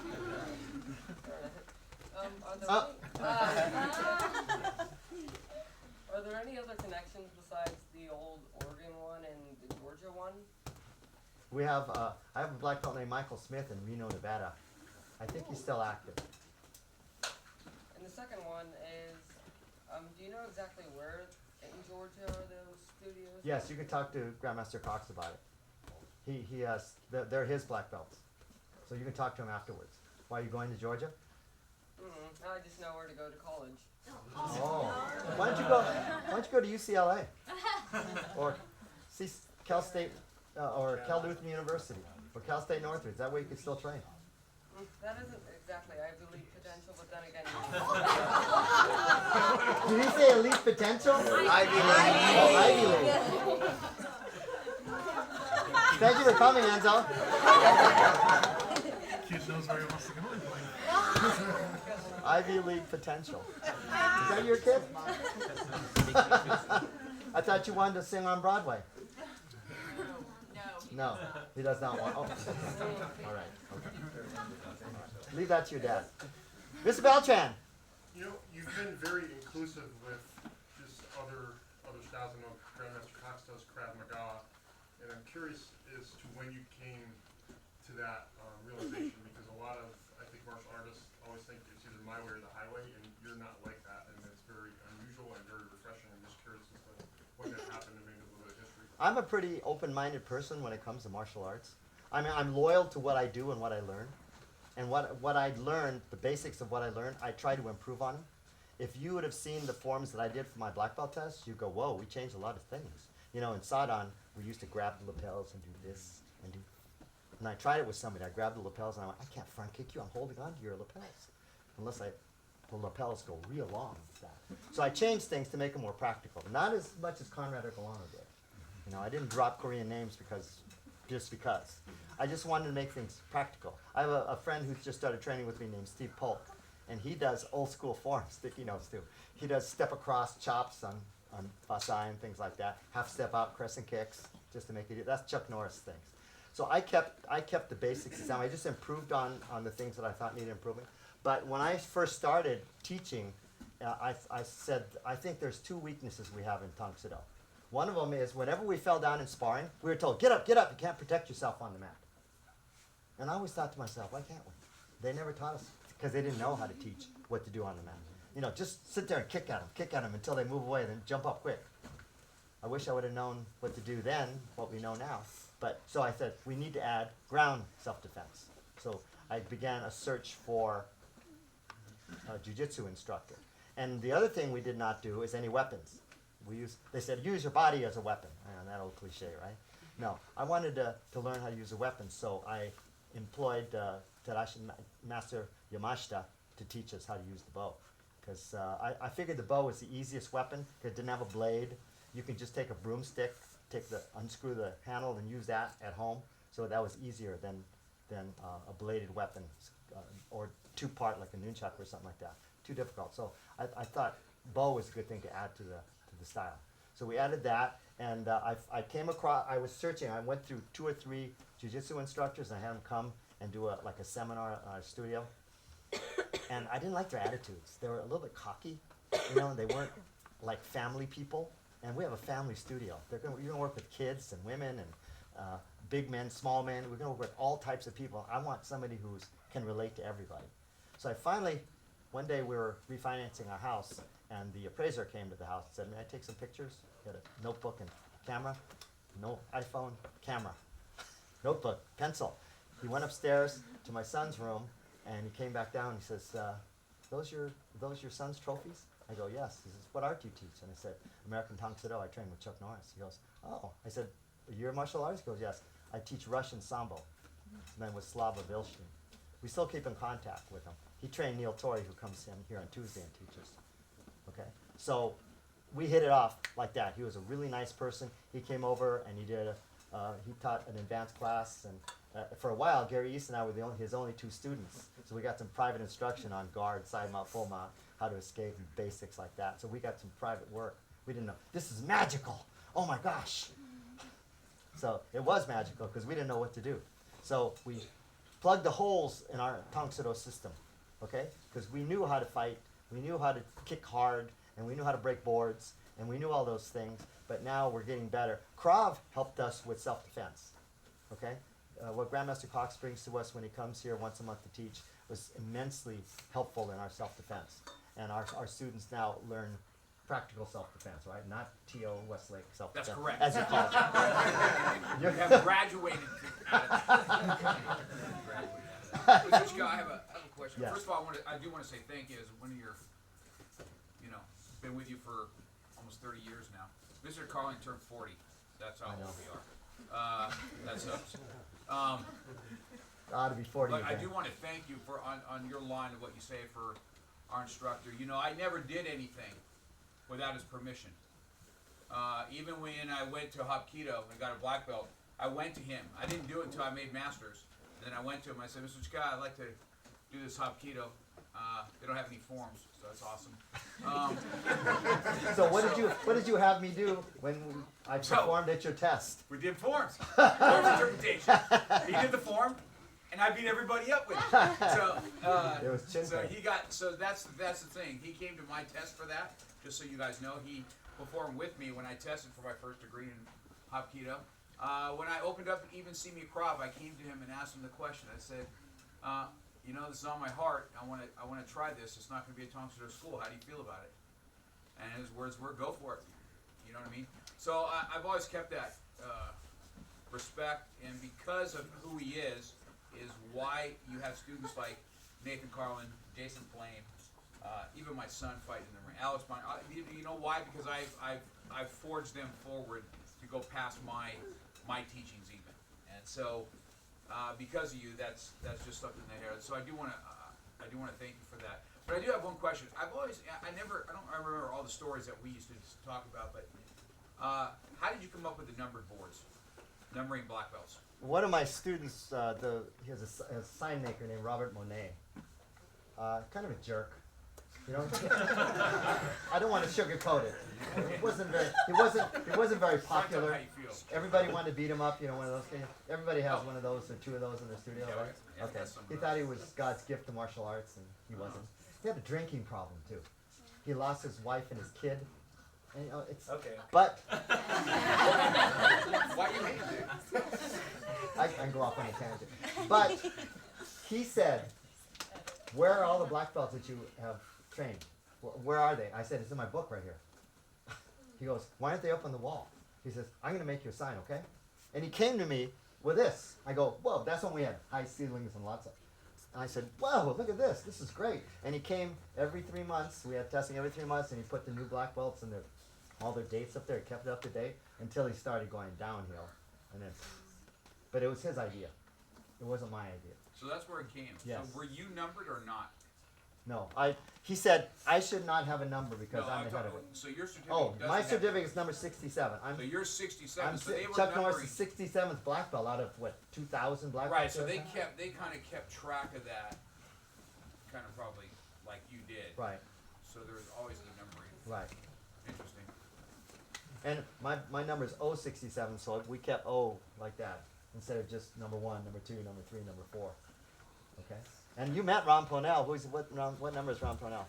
Are there any other connections besides the old Oregon one and the Georgia one? We have, I have a black belt named Michael Smith in Reno, Nevada. I think he's still active. And the second one is, do you know exactly where in Georgia are those studios? Yes, you can talk to Grandmaster Cox about it. He has, they're his black belts. So you can talk to him afterwards. Why are you going to Georgia? I just know where to go to college. Oh. Why don't you go to UCLA? Or Cal State, or Cal Lutheran University, or Cal State Northridge. That way you can still train. That isn't exactly Ivy League potential, but then again, Did he say elite potential? Ivy Oh, Ivy League. Thank you for coming, Enzo. Kid knows where he wants to go. Ivy League potential. Is that your kid? I thought you wanted to sing on Broadway. No, he does not want. Oh, okay. All right. Okay. Leave that to your dad. Mr. Beltran. You know, you've been very inclusive with just other styles. I know Grandmaster Cox does Krav Maga, and I'm curious as to when you came to that realization, because a lot of, I think, martial artists always think it's either my way or the highway, and you're not like that, and it's very unusual and very refreshing. I'm just curious I'm a pretty open-minded person when it comes to martial arts. I mean, I'm loyal to what I do and what I learn. And what I learned, the basics of what I learned, I try to improve on them. If you would have seen the forms that I did for my black belt test, you go, whoa, we changed a lot of things. You know, in Sadan, we used to grab the lapels and do this and do. And I tried it with somebody. I grabbed the lapels and I went, I can't front kick you. I'm holding on to your lapels. Unless the lapels go real long with that. So I changed things to make them more practical. Not as much as Conrad Arcolano did. You know, I didn't drop Korean names just because. I just wanted to make things practical. I have a friend who's just started training with me named Steve Polk. And he does old school forms that he knows too. He does step across chops on Fasai and things like that. Half step out crescent kicks just to make it. That's Chuck Norris things. So I kept the basics the same. I just improved on the things that I thought needed improvement. But when I first started teaching, I said, I think there's two weaknesses we have in Tang Soo. One of them is whenever we fell down in sparring, we were told, get up, you can't protect yourself on the mat. And I always thought to myself, why can't we? They never taught us because they didn't know how to teach what to do on the mat. You know, just sit there and kick at them until they move away, then jump up quick. I wish I would have known what to do then, what we know now. But so I said, we need to add ground self-defense. So I began a search for a jiu-jitsu instructor. And the other thing we did not do is any weapons. They said, use your body as a weapon. That old cliche, right? No, I wanted to learn how to use a weapon, so I employed Tadashi Master Yamashita to teach us how to use the bow. Because I figured the bow was the easiest weapon, because it didn't have a blade. You can just take a broomstick, unscrew the handle and use that at home. So that was easier than a bladed weapon, or two-part like a nunchuck or something like that. Too difficult. So I thought bow was a good thing to add to the style. So we added that, and I came across, I was searching, I went through 2 or 3 jiu-jitsu instructors, and I had them come and do a seminar at our studio. And I didn't like their attitudes. They were a little bit cocky, you know, and they weren't like family people. And we have a family studio. You're going to work with kids and women and big men, small men. We're going to work with all types of people. I want somebody who can relate to everybody. So I finally, one day we were refinancing our house, and the appraiser came to the house and said, may I take some pictures? He had a notebook and camera. No iPhone, camera. Notebook, pencil. He went upstairs to my son's room, and he came back down and he says, those your son's trophies? I go, yes. He says, what art do you teach? And I said, American Tang Soo Do. I trained with Chuck Norris. He goes, oh. I said, you're a martial artist? He goes, yes. I teach Russian Sambo. And then with Slava Vilshin. We still keep in contact with him. He trained Neil Torrey, who comes in here on Tuesday and teaches. Okay? So we hit it off like that. He was a really nice person. He came over and he taught an advanced class, and for a while Gary East and I were his only 2 students. So we got some private instruction on guard, side mount, full mount, how to escape, and basics like that. So we got some private work. We didn't know, this is magical. Oh my gosh. So it was magical because we didn't know what to do. So we plugged the holes in our Tang Soo Do system, okay? Because we knew how to fight, we knew how to kick hard, and we knew how to break boards, and we knew all those things, but now we're getting better. Krav helped us with self-defense, okay? What Grandmaster Cox brings to us when he comes here once a month to teach was immensely helpful in our self-defense. And our students now learn practical self-defense, right? Not T.O. Westlake self-defense. That's correct. As you call it. You have graduated. Mr. Scott, I have a question. Yes. First of all, I do want to say thank you as one of your, been with you for almost 30 years now. Mr. Carlin turned 40. That's how old we are. That sucks. Ought to be 40 But I again. do want to thank you for on your line of what you say for our instructor. I never did anything without his permission. Even when I went to Hapkido and got a black belt, I went to him. I didn't do it until I made masters. And then I went to him. I said, Mr. Scott, I'd like to do this Hapkido. They don't have any forms, so that's awesome. So what did you have me do when I performed at your test? We did forms. Forms interpretation. He did the form, and I beat everybody up with it. So, It was chin so peg. he got. So that's the thing. He came to my test for that. Just so you guys know, he performed with me when I tested for my first degree in Hapkido. When I opened up even See Me Krav, I came to him and asked him the question. I said, this is on my heart. I want to try this. It's not going to be a Tang Soo Do school. How do you feel about it? And his words were, "Go for it." You know what I mean? So I've always kept that. respect, and because of who he is why you have students like Nathan Carlin, Jason Flame, even my son fighting in the ring, Alex Bond. You know why? Because I've forged them forward to go past my teachings even, and so because of you, that's just something that here. So I do want to thank you for that. But I do have one question. I don't remember all the stories that we used to talk about, but how did you come up with the numbered boards, numbering black belts? One of my students, he has a sign maker named Robert Monet. Kind of a jerk, you know. I don't want to sugarcoat it. He wasn't very popular. How you feel. Everybody wanted to beat him up, you know, one of those things. Everybody has one of those or two of those in their studio, Yeah, right? yeah, Okay. that's some He of thought he those. was God's gift to martial arts, and he wasn't. He had a drinking problem too. He lost his wife and his kid. And, you know, it's. Okay. But Why you hate it, dude? I can go off on a tangent. But he said, "Where are all the black belts that you have trained? Where are they?" I said, "It's in my book right here." He goes, "Why aren't they up on the wall?" He says, "I'm going to make you a sign, okay?" And he came to me with this. I go, "Whoa, that's when we had high ceilings and lots of." And I said, "Whoa, look at this. This is great." And he came every 3 months. We had testing every 3 months, and he put the new black belts and all their dates up there. He kept it up to date until he started going downhill. And then, but it was his idea. It wasn't my idea. So that's where it came. Yes. So were you numbered or not? No, he said I should not have a number because I'm the head of it. So your certificate Oh, doesn't my have- certificate is number 67. So you're 67. I'm so they were Chuck Norris numbering. is 67th black belt out of what 2,000 black belts. Right. So they there? kind of kept track of that, kind of probably like you did. Right, So there was always the numbering. right. Interesting. And my number is 067, so we kept O like that instead of just number 1, number 2, number 3, number 4. Okay. And you met Ron Ponell. What number is Ron Ponell?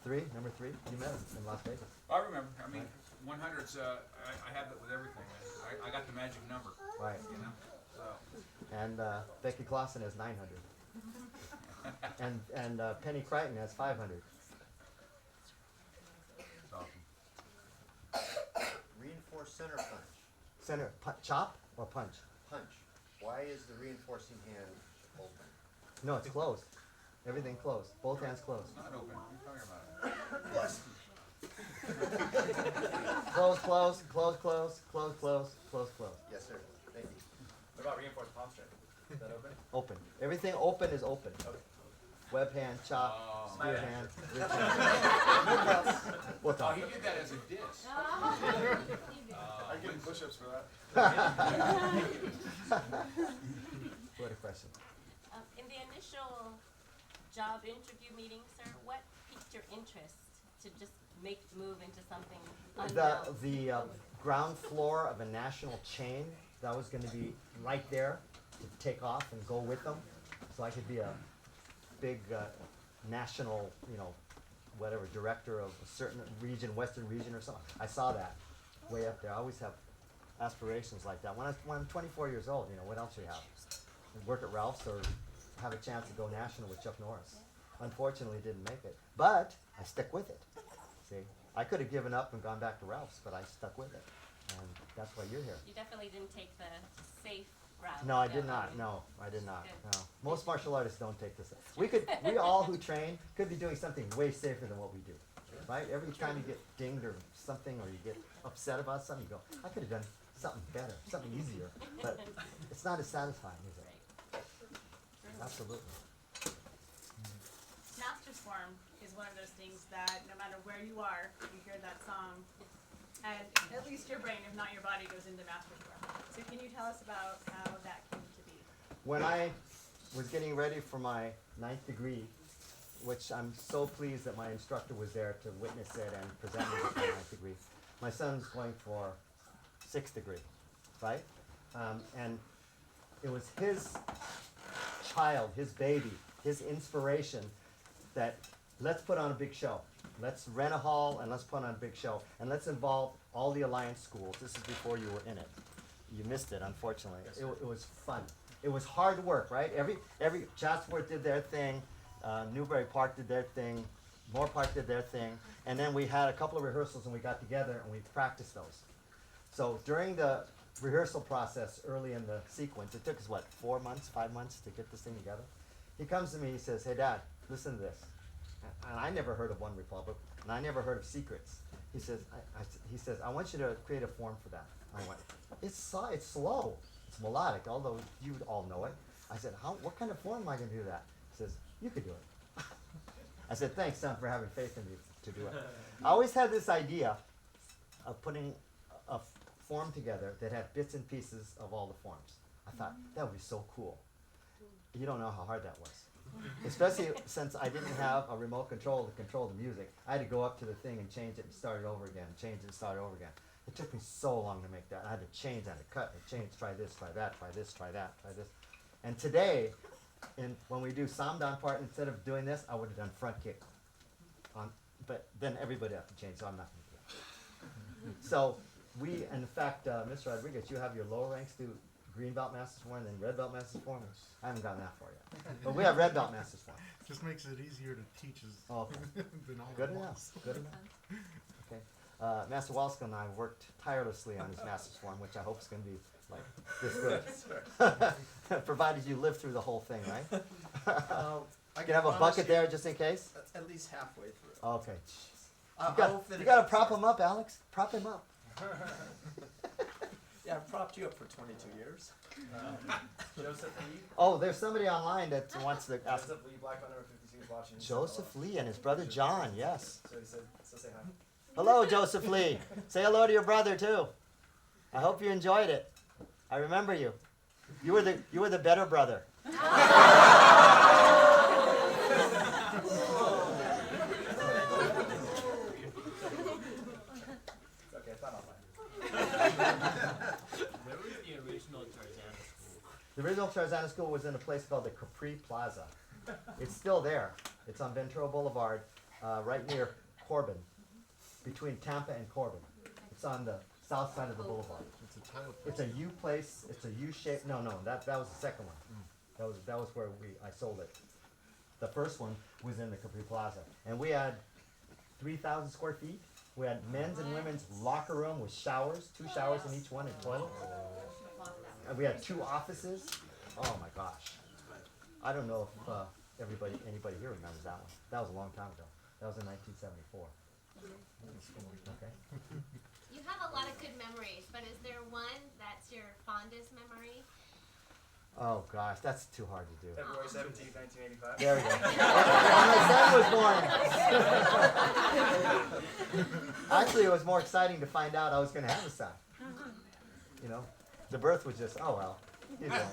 3, number 3. You met him in Las Vegas. I remember. I mean, 100's. I have that with everything. I got the magic number. Right. You know. So. And Becky Clausen has 900. and Penny Crichton has 500. It's awesome. Reinforced center punch. Center chop or punch? Punch. Why is the reinforcing hand open? No, it's closed. Everything closed. Both hands closed. It's not open. What are you talking about? Yes. Close, close, close, close, close, close, close, close. Yes, sir. Thank you. What about reinforced palm strike? Is that open? Open. Everything open is open. Okay. Web hand, chop, Oh. spear hand. wrist hand. We'll Oh, talk. he did that as a diss. I give him push-ups for that. What a question. In the initial job interview meeting, sir, what piqued your interest to just move into something unknown? The ground floor of a national chain, that was going to be right there to take off and go with them. So I could be a big national, whatever, director of a certain region, Western region or something. I saw that way up there. I always have aspirations like that. When I'm 24 years old, what else do you have? Work at Ralph's or have a chance to go national with Chuck Norris. Unfortunately, didn't make it. But I stuck with it. See, I could have given up and gone back to Ralph's, but I stuck with it. And that's why you're here. You definitely didn't take the safe route. No, I did not. Okay. No, I did not. Good. No. Most martial artists don't take this. We all who train could be doing something way safer than what we do. Right? Every time you get dinged or something or you get upset about something, you go, I could have done something better, something easier. But it's not as satisfying, is it? Absolutely. Master's Form is one of those things that no matter where you are, you hear that song, and at least your brain, if not your body, goes into Master's Form. So can you tell us about how that came to be? When I was getting ready for my 9th degree, which I'm so pleased that my instructor was there to witness it and present me with my 9th degree, my son's going for 6th degree, right? And it was his child, his baby, his inspiration that let's put on a big show. Let's rent a hall and let's put on a big show. And let's involve all the Alliance schools. This is before you were in it. You missed it, unfortunately. It was fun. It was hard work, right? Every Chatsworth did their thing. Newbury Park did their thing. Moore Park did their thing. And then we had a couple of rehearsals and we got together and we practiced those. So during the rehearsal process early in the sequence. It took us, what, 4 months, 5 months to get this thing together? He comes to me, he says, hey, Dad, listen to this. And I never heard of One Republic, and I never heard of Secrets. He says, he says, I want you to create a form for that. I went, it's slow, it's melodic, although you all know it. I said, what kind of form am I going to do that? He says, you could do it. I said, thanks, son, for having faith in me to do it. I always had this idea of putting a form together that had bits and pieces of all the forms. I thought, that would be so cool. You don't know how hard that was. Especially since I didn't have a remote control to control the music. I had to go up to the thing and change it and start it over again, change it and start it over again. It took me so long to make that. I had to change, I had to cut, and change, try this, try that, try this, try that, try this. And today, when we do Samdan part, instead of doing this, I would have done front kick. But then everybody has to change, so I'm not going to do that. So we, in fact, Mr. Rodriguez, you have your lower ranks do green belt masters form and then red belt masters form. I haven't gotten that far yet. But we have red belt masters form. Just makes it easier to teach us Okay. than all Good at enough. once. Good enough. Okay. Master Walska and I worked tirelessly on his master's form, which I hope is going to be like this good. Provided you live through the whole thing, right? You can have a bucket there just in case? That's at least halfway through. Okay. You got to prop him up, Alex. Prop him up. Yeah, I've propped you up for 22 years. Joseph Lee. Oh, there's somebody online that wants to ask. Joseph Lee, Black Number 52 is watching. Joseph Lee and his brother John, yes. So he said, so say hi. Hello, Joseph Lee. Say hello to your brother too. I hope you enjoyed it. I remember you. You were the better brother. Okay, it's not online. Where was the original Tarzana school? The original Tarzana School was in a place called the Capri Plaza. It's still there. It's on Ventura Boulevard, right near Corbin, between Tampa and Corbin. It's on the south side of the boulevard. It's a U place. It's a U shape. No, that was the second one. That was where I sold it. The first one was in the Capri Plaza, and we had 3,000 square feet. We had men's and women's locker room with showers, 2 showers in each one, and toilets. And we had 2 offices. Oh my gosh! I don't know if anybody here remembers that one. That was a long time ago. That was in 1974. Okay. You have a lot of good memories, but is there one that's your fondest memory? Oh gosh, that's too hard to do. February 17th, 1985. There we go. When my son was born. Actually, it was more exciting to find out I was going to have a son. You know, the birth was just, oh well. You know.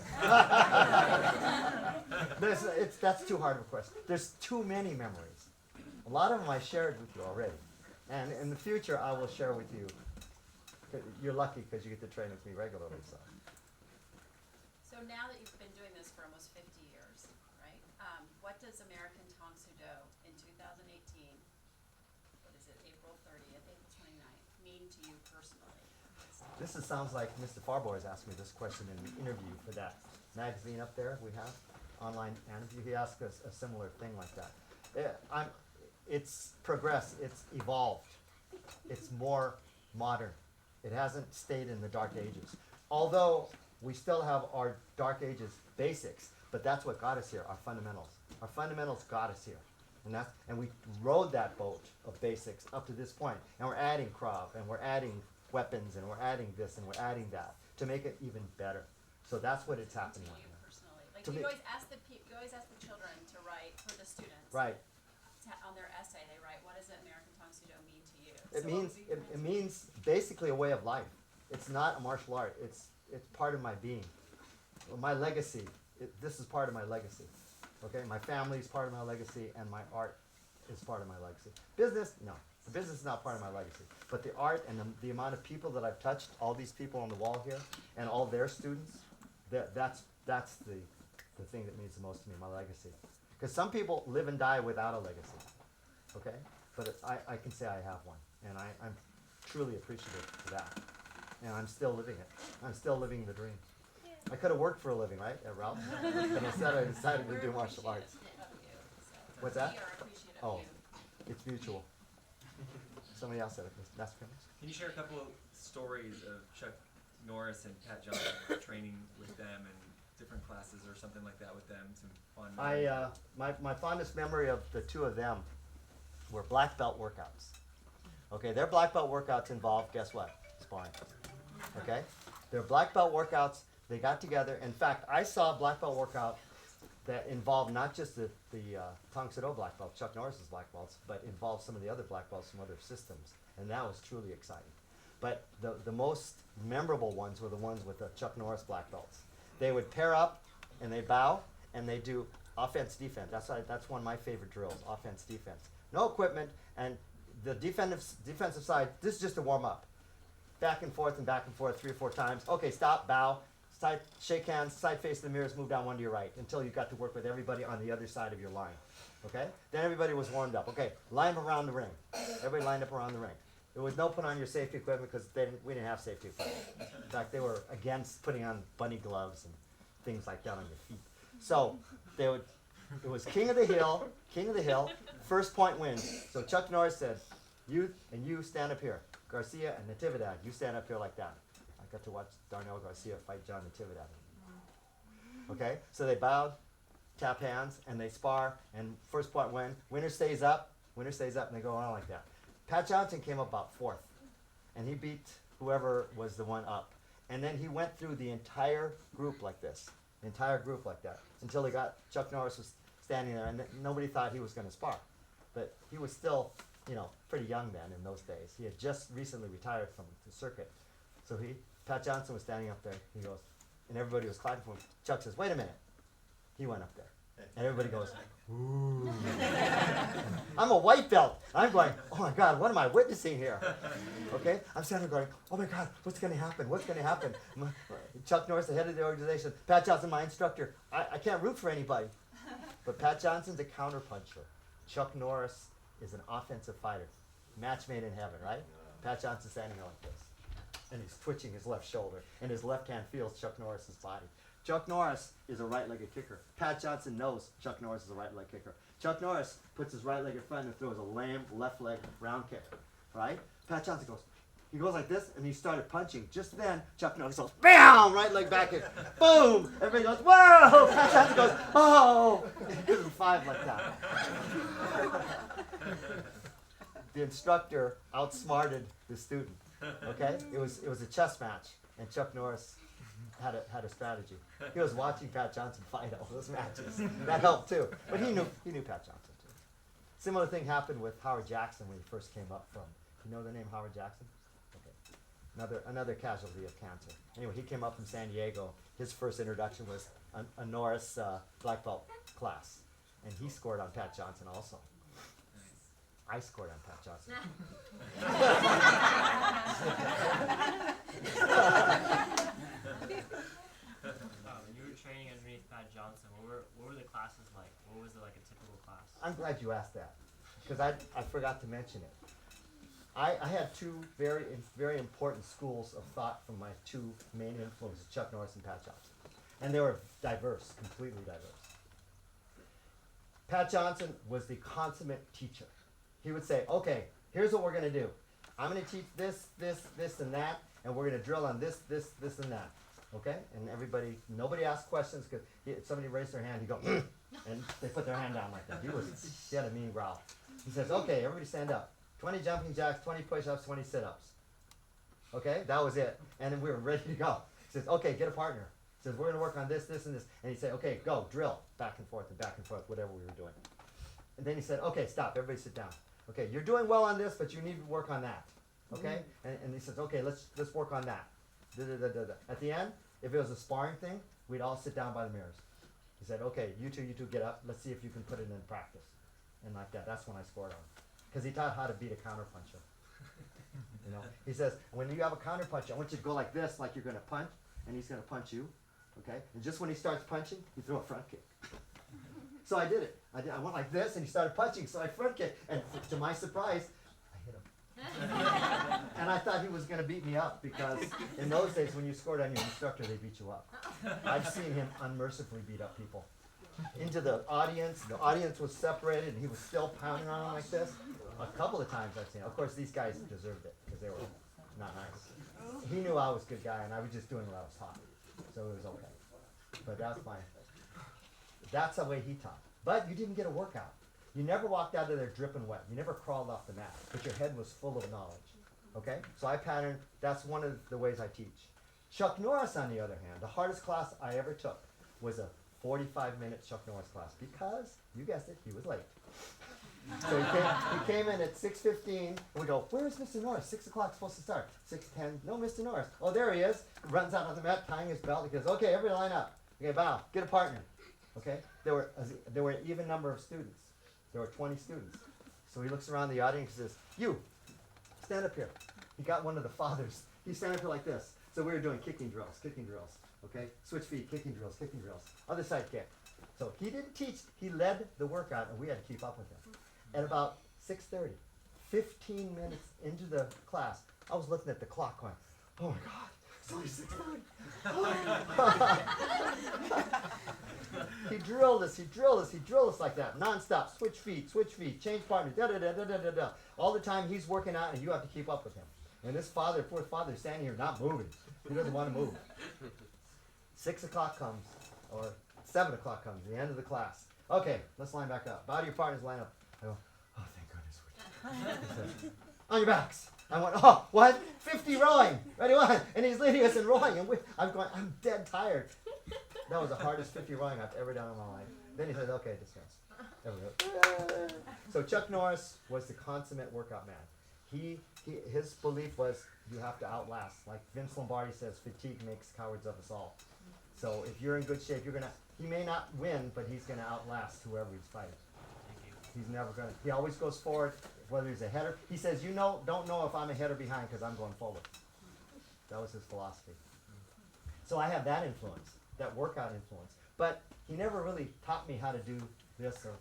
That's too hard of a question. There's too many memories. A lot of them I shared with you already. And in the future, I will share with you. You're lucky because you get to train with me regularly. So now that you've been doing this for almost 50 years, right? What does American Tang Soo Do in 2018, what is it, April 30th, April 29th, mean to you personally? Sounds like Mr. Farboy has asked me this question in the interview for that magazine up there we have, online interview. He asked us a similar thing like that. It's progressed, it's evolved, it's more modern. It hasn't stayed in the dark ages. Although we still have our dark ages basics, but that's what got us here, our fundamentals. Our fundamentals got us here. And we rode that boat of basics up to this point. And we're adding Krav, and we're adding weapons, and we're adding this, and we're adding that to make it even better. So that's what it's happening To right you now. personally, like To you me- always ask the children to write for the students. Right. On their essay, they write, "What does American Tang Soo Do mean to you?" It means it means basically a way of life. It's not a martial art. It's part of my being. My legacy. This is part of my legacy. Okay, my family is part of my legacy, and my art is part of my legacy. Business, no. The business is not part of my legacy. But the art and the amount of people that I've touched, all these people on the wall here, and all their students, that's the thing that means the most to me, my legacy. Because some people live and die without a legacy. Okay? But I can say I have one. And I'm truly appreciative for that. And I'm still living it. I'm still living the dream. I could have worked for a living, right, at Ralph? But instead I decided to do martial arts. What's that? We are appreciative Oh, of you. it's mutual. Somebody else said it. Master Criminals? Can you share a couple of stories of Chuck Norris and Pat Johnson were training with them and different classes or something like that with them, some fun My fondest memory of the two of them were black belt workouts. Okay, their black belt workouts involved, guess what? Sparring. Okay? Their black belt workouts, they got together. In fact, I saw a black belt workout that involved not just the Tang Soo black belt, Chuck Norris's black belts, but involved some of the other black belts from other systems. And that was truly exciting. But the most memorable ones were the ones with the Chuck Norris black belts. They would pair up and they bow and they do offense, defense. That's one of my favorite drills, offense, defense. No equipment, and the defensive side, this is just a warm up. Back and forth 3 or 4 times. Okay, stop, bow, side, shake hands, side face the mirrors, move down one to your right until you got to work with everybody on the other side of your line. Okay? Then everybody was warmed up. Okay, line up around the ring. Everybody lined up around the ring. There was no put on your safety equipment because we didn't have safety equipment. In fact, they were against putting on bunny gloves and things like that on your feet. So it was king of the hill, first point wins. So Chuck Norris said, you stand up here. Garcia and Natividad, you stand up here like that. I got to watch Darnell Garcia fight John Natividad. Okay, so they bowed, tap hands, and they spar, and first point win. Winner stays up, and they go on like that. Pat Johnson came up about 4th, and he beat whoever was the one up. And then he went through the entire group like this, until he got, Chuck Norris was standing there, and nobody thought he was going to spar. But he was still, pretty young then in those days. He had just recently retired from the circuit. So Pat Johnson was standing up there, he goes, and everybody was clapping for him. Chuck says, wait a minute. He went up there. And everybody goes, ooh. I'm a white belt. I'm going, oh my God, what am I witnessing here? Okay? I'm standing there going, oh my God, what's going to happen? Chuck Norris, the head of the organization. Pat Johnson, my instructor. I can't root for anybody. But Pat Johnson's a counterpuncher. Chuck Norris is an offensive fighter. Match made in heaven, right? Pat Johnson's standing there like this. And he's twitching his left shoulder. And his left hand feels Chuck Norris's body. Chuck Norris is a right-legged kicker. Pat Johnson knows Chuck Norris is a right-legged kicker. Chuck Norris puts his right leg in front and throws a lame left leg round kick, right? Pat Johnson goes like this, and he started punching. Just then, Chuck Norris goes, bam, right leg back in, boom. Everybody goes, whoa. Pat Johnson goes, oh. He gives him 5 like that. The instructor outsmarted the student. Okay, it was a chess match, and Chuck Norris had a strategy. He was watching Pat Johnson fight all those matches. That helped too. But he knew Pat Johnson too. Similar thing happened with Howard Jackson when he first came up from. You know the name Howard Jackson? Okay. Another casualty of cancer. Anyway, he came up from San Diego. His first introduction was a Norris black belt class, and he scored on Pat Johnson also. I scored on Pat Johnson. When you were training underneath Pat Johnson, what were the classes like? What was it like a typical class? I'm glad you asked that, because I forgot to mention it. I had 2 very, very important schools of thought from my 2 main influences, Chuck Norris and Pat Johnson. And they were diverse, completely diverse. Pat Johnson was the consummate teacher. He would say, okay, here's what we're going to do. I'm going to teach this, and that, and we're going to drill on this, and that. Okay? And nobody asked questions because if somebody raised their hand, he'd go, and they put their hand down like that. He had a mean growl. He says, okay, everybody stand up. 20 jumping jacks, 20 push-ups, 20 sit-ups. Okay? That was it. And then we were ready to go. He says, okay, get a partner. He says, we're going to work on this, and this. And he'd say, okay, go, drill. Back and forth, whatever we were doing. And then he said, okay, stop, everybody sit down. Okay, you're doing well on this, but you need to work on that. Okay? And he says, okay, let's work on that. At the end, if it was a sparring thing, we'd all sit down by the mirrors. He said, okay, you two get up. Let's see if you can put it in practice. And like that, that's when I scored on. Because he taught how to beat a counterpuncher. He says, when you have a counterpuncher, I want you to go like this, like you're going to punch, and he's going to punch you. Okay? And just when he starts punching, you throw a front kick. So I did it. I went like this, and he started punching, so I front kicked. And to my surprise, I hit him. And I thought he was going to beat me up, because in those days, when you scored on your instructor, they beat you up. I've seen him unmercifully beat up people. Into the audience was separated, and he was still pounding on him like this. A couple of times I've seen it. Of course, these guys deserved it, because they were not nice. he knew I was a good guy, and I was just doing what I was taught, so it was okay. But that's fine. That's the way he taught. But you didn't get a workout. You never walked out of there dripping wet. You never crawled off the mat, but your head was full of knowledge. Okay? So I pattern, that's one of the ways I teach. Chuck Norris, on the other hand, the hardest class I ever took was a 45-minute Chuck Norris class because, you guessed it, he was late. So he came in at 6:15, and we go, where's Mr. Norris? 6 o'clock supposed to start. 6:10, no Mr. Norris. Oh, there he is. Runs out on the mat, tying his belt. He goes, okay, everybody line up. Okay, bow, get a partner. Okay? There were an even number of students. There were 20 students. So he looks around the audience and says, you, stand up here. He got one of the fathers. He stand up here like this. So we were doing kicking drills. Okay? Switch feet, kicking drills. Other side kick. So he didn't teach, he led the workout, and we had to keep up with him. At about 6:30, 15 minutes into the class, I was looking at the clock going, oh my God, it's only 6:30. He drilled us like that, nonstop. Switch feet, change partner, da-da-da-da-da-da-da. All the time he's working out, and you have to keep up with him. And this poor father is standing here not moving. He doesn't want to move. 6 o'clock comes, or 7 o'clock comes, the end of the class. Okay, let's line back up. Bow to your partners, line up. I go, oh, thank goodness we did. He said, on your backs. I went, oh, what? 50 rowing. Ready, one. And he's leading us in rowing. And I'm going, I'm dead tired. That was the hardest 50 rowing I've ever done in my life. Then he said, okay, dismiss. There we go. So Chuck Norris was the consummate workout man. His belief was you have to outlast. Like Vince Lombardi says, fatigue makes cowards of us all. So if you're in good shape, he may not win, but he's gonna outlast whoever he's fighting. He's never gonna, he always goes forward, whether he's a header. He says, don't know if I'm ahead or behind because I'm going forward. That was his philosophy. So I have that influence, that workout influence. But he never really taught me how to do this or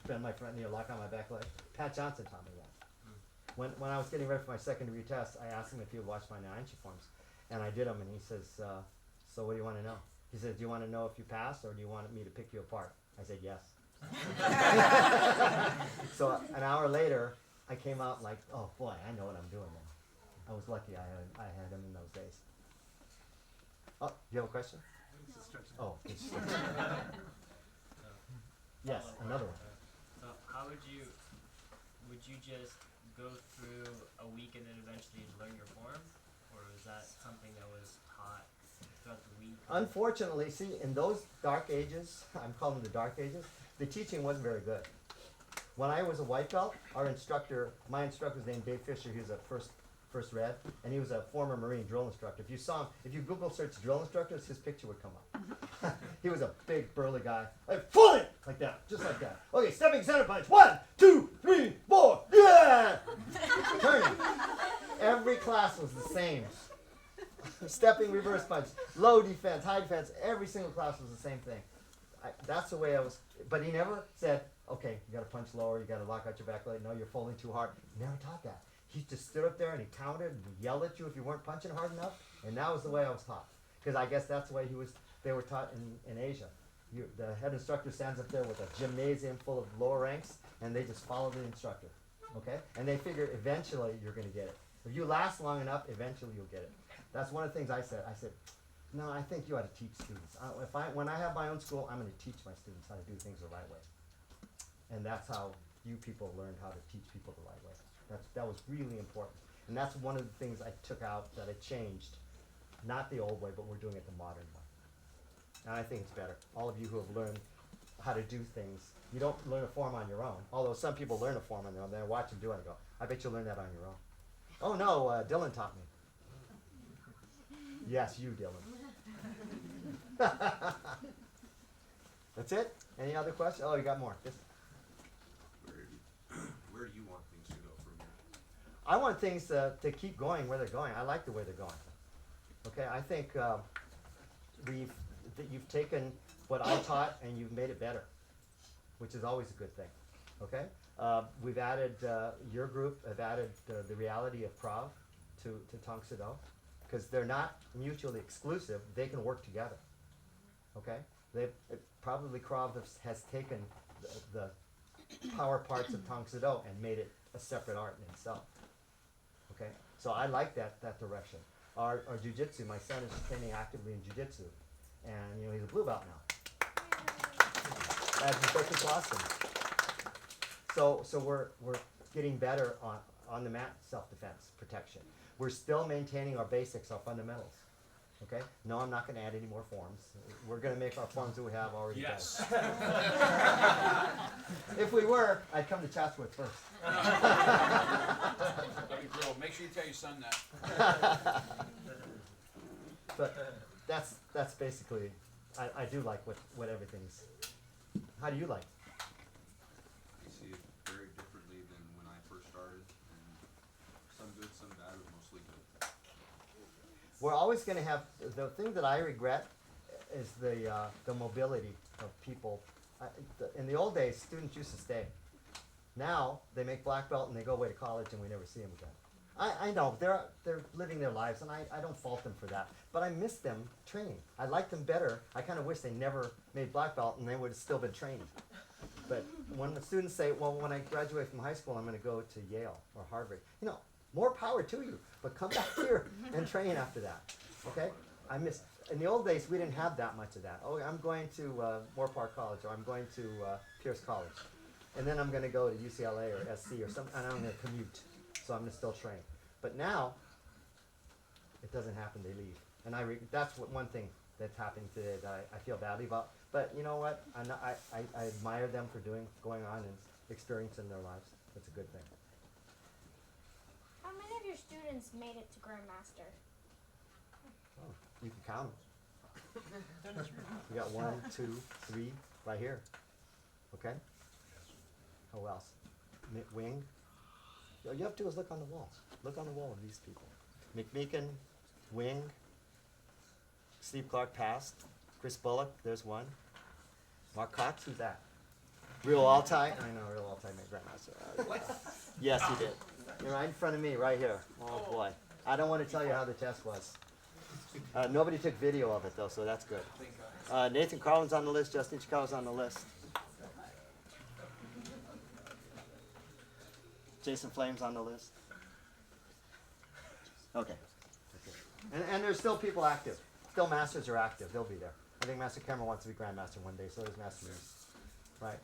bend my front knee or lock on my back leg. Pat Johnson taught me that. When I was getting ready for my secondary test, I asked him if he would watch my 9-inch forms. And I did them, and he says, so what do you want to know? He said, do you want to know if you passed, or do you want me to pick you apart? I said, yes. So an hour later, I came out like, oh boy, I know what I'm doing now. I was lucky I had him in those days. Oh, do you have a question? Oh, it's yes, another one. So how would you just go through a week and then eventually learn your form? Or was that something that was taught throughout the week? Unfortunately, see, in those dark ages, I'm calling them the dark ages, the teaching wasn't very good. When I was a white belt, my instructor was named Dave Fisher. He was a first red, and he was a former Marine drill instructor. If you saw him, if you Google search drill instructors, his picture would come up. He was a big, burly guy. Like, pull it! Like that, just like that. Okay, stepping center punch. 1, 2, 3, 4, yeah! Turning. Every class was the same. Stepping reverse punch, low defense, high defense, every single class was the same thing. That's the way I was, but he never said, okay, you gotta punch lower, you gotta lock out your back leg, no, you're folding too hard. He never taught that. He just stood up there and he counted and he yelled at you if you weren't punching hard enough, and that was the way I was taught. Because I guess that's the way they were taught in Asia. The head instructor stands up there with a gymnasium full of lower ranks, and they just follow the instructor, okay? And they figure eventually you're gonna get it. If you last long enough, eventually you'll get it. That's one of the things I said. I said, no, I think you ought to teach students. When I have my own school, I'm going to teach my students how to do things the right way. And that's how you people learned how to teach people the right way. That was really important. And that's one of the things I took out that I changed. Not the old way, but we're doing it the modern way. And I think it's better. All of you who have learned how to do things, you don't learn a form on your own. Although some people learn a form on their own. Then I watch them do it and go, I bet you'll learn that on your own. Oh no, Dylan taught me. Yes, you, Dylan. That's it? Any other questions? Oh, you got more. Yes. Where do you want things to go from here? I want things to keep going where they're going. I like the way they're going. Okay, I think you've taken what I taught and you've made it better, which is always a good thing. Okay, we've added your group have added the reality of Prav to Tang Soo, because they're not mutually exclusive. They can work together. Okay, probably Krav has taken the power parts of Tang Soo and made it a separate art in itself. Okay, so I like that direction. our jujitsu. My son is training actively in jujitsu, and you know he's a blue belt now. That's freaking awesome. So we're getting better on the mat self-defense protection. We're still maintaining our basics, our fundamentals. Okay? No, I'm not going to add any more forms. We're going to make our forms that we have already Yes. better. If we were, I'd come to Chatsworth first. That'd be cool. Make sure you tell your son that. But that's basically, I do like what everything's. How do you like? I see it very differently than when I first started, and some good, some bad, but mostly good. We're always going to have, the thing that I regret is the mobility of people. In the old days, students used to stay. Now, they make black belt and they go away to college and we never see them again. I know, they're living their lives and I don't fault them for that. But I miss them training. I like them better. I kind of wish they never made black belt and they would have still been trained. But when the students say, well, when I graduate from high school, I'm going to go to Yale or Harvard, you know, more power to you. But come back here and train after that. Okay? I miss. In the old days, we didn't have that much of that. Oh, I'm going to Moore Park College, or I'm going to Pierce College, and then I'm going to go to UCLA or SC or something, and I'm going to commute. So I'm going to still train. But now, it doesn't happen. They leave, and that's one thing that's happening today that I feel badly about. But you know what? I admire them for going on and experiencing their lives. It's a good thing. How many of your students made it to Grandmaster? Oh, you can count them. We got 1, 2, 3 right here. Okay? Who else? Wing. All you have to do is look on the wall. Look on the wall of these people. McMeekin, Wing, Steve Clark passed. Chris Bullock, there's one. Mark Cox, who's that? Real Altai. I know, Real Altai made Grandmaster. Yes, he did. You're right in front of me, right here. Oh boy. I don't want to tell you how the test was. Nobody took video of it though, so that's good. Nathan Carlin's on the list. Justin Chicago's on the list. Jason Flame's on the list. Okay. And there's still people active. Still masters are active. They'll be there. I think Master Cameron wants to be Grandmaster one day. So does Master Reese. Right.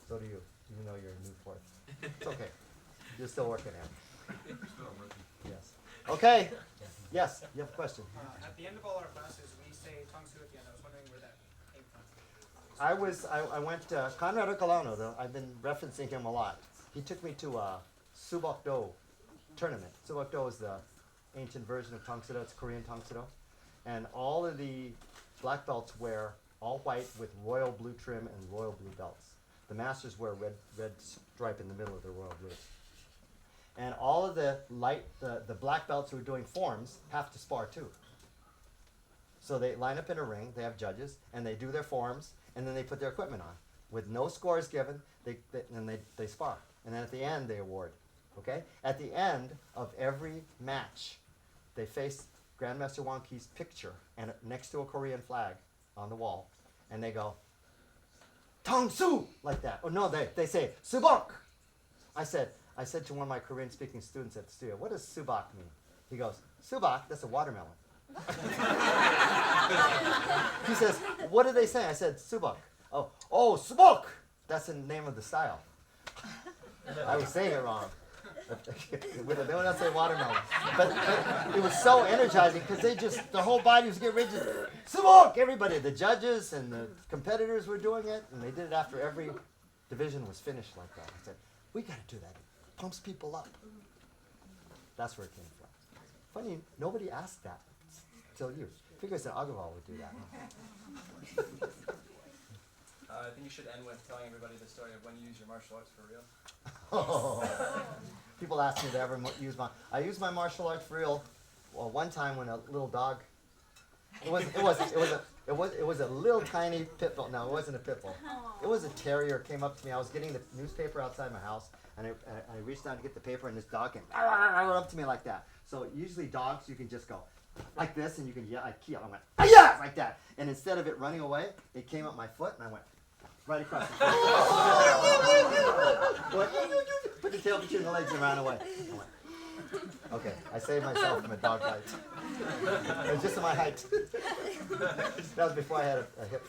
So do you, even though you're a new fourth. It's okay. You're still working at it. Yes. Okay. Yes, you have a question. At the end of all our classes, we say Tang Soo at the end. I was wondering where that came from. I went to Conrad Ocolano, though. I've been referencing him a lot. He took me to a Subok Do tournament. Subok Do is the ancient version of Tang Soo Do. It's Korean Tang Soo Do. And all of the black belts wear all white with royal blue trim and royal blue belts. The masters wear red stripe in the middle of their royal blue. And all of the black belts who are doing forms have to spar too. So they line up in a ring, they have judges, and they do their forms, and then they put their equipment on. With no scores given, they spar. And then at the end, they award. Okay? At the end of every match, they face Grandmaster Wang Ki's picture and next to a Korean flag on the wall, and they go, Tang Soo! Like that. Oh no, they say, Subok! I said to one of my Korean-speaking students at the studio, what does Subak mean? He goes, Subak, that's a watermelon. He says, what did they say? I said, Subak. Oh, Subok! That's the name of the style. I was saying it wrong. They would not say watermelon. But it was so energizing because their whole body was getting rigid. Subok! Everybody, the judges and the competitors were doing it, and they did it after every division was finished like that. I said, we got to do that. It pumps people up. That's where it came from. Funny, nobody asked that till you. Figures that Agrawal would do that. I think you should end with telling everybody the story of when you use your martial arts for real. People ask me to ever use I use my martial arts for real. Well, one time when a little dog. It was a little tiny pit bull. No, it wasn't a pit bull. It was a terrier. Came up to me. I was getting the newspaper outside my house, and I reached down to get the paper, and this dog came up to me like that. So usually dogs, you can just go like this, and you can yell. I went, "Ah-ya!" like that, and instead of it running away, it came up my foot, and I went right across the foot. Put the tail between the legs and ran away. I went, Okay, I saved myself from a dog bite. It was just my height. That was before I had a hip.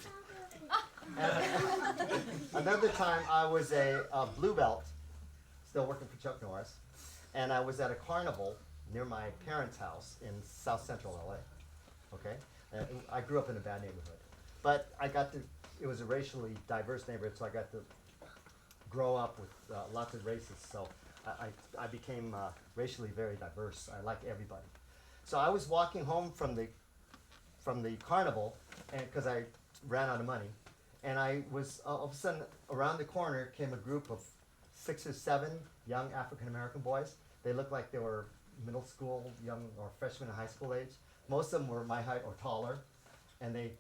And another time I was a blue belt, still working for Chuck Norris, and I was at a carnival near my parents' house in South Central LA. Okay, I grew up in a bad neighborhood, but I got to. It was a racially diverse neighborhood, so I got to grow up with lots of races. So I became racially very diverse. I like everybody. So I was walking home from the carnival, and because I ran out of money, and I was all of a sudden around the corner came a group of 6 or 7 young African American boys. They looked like they were middle school, young or freshmen in high school age. Most of them were my height or taller, and they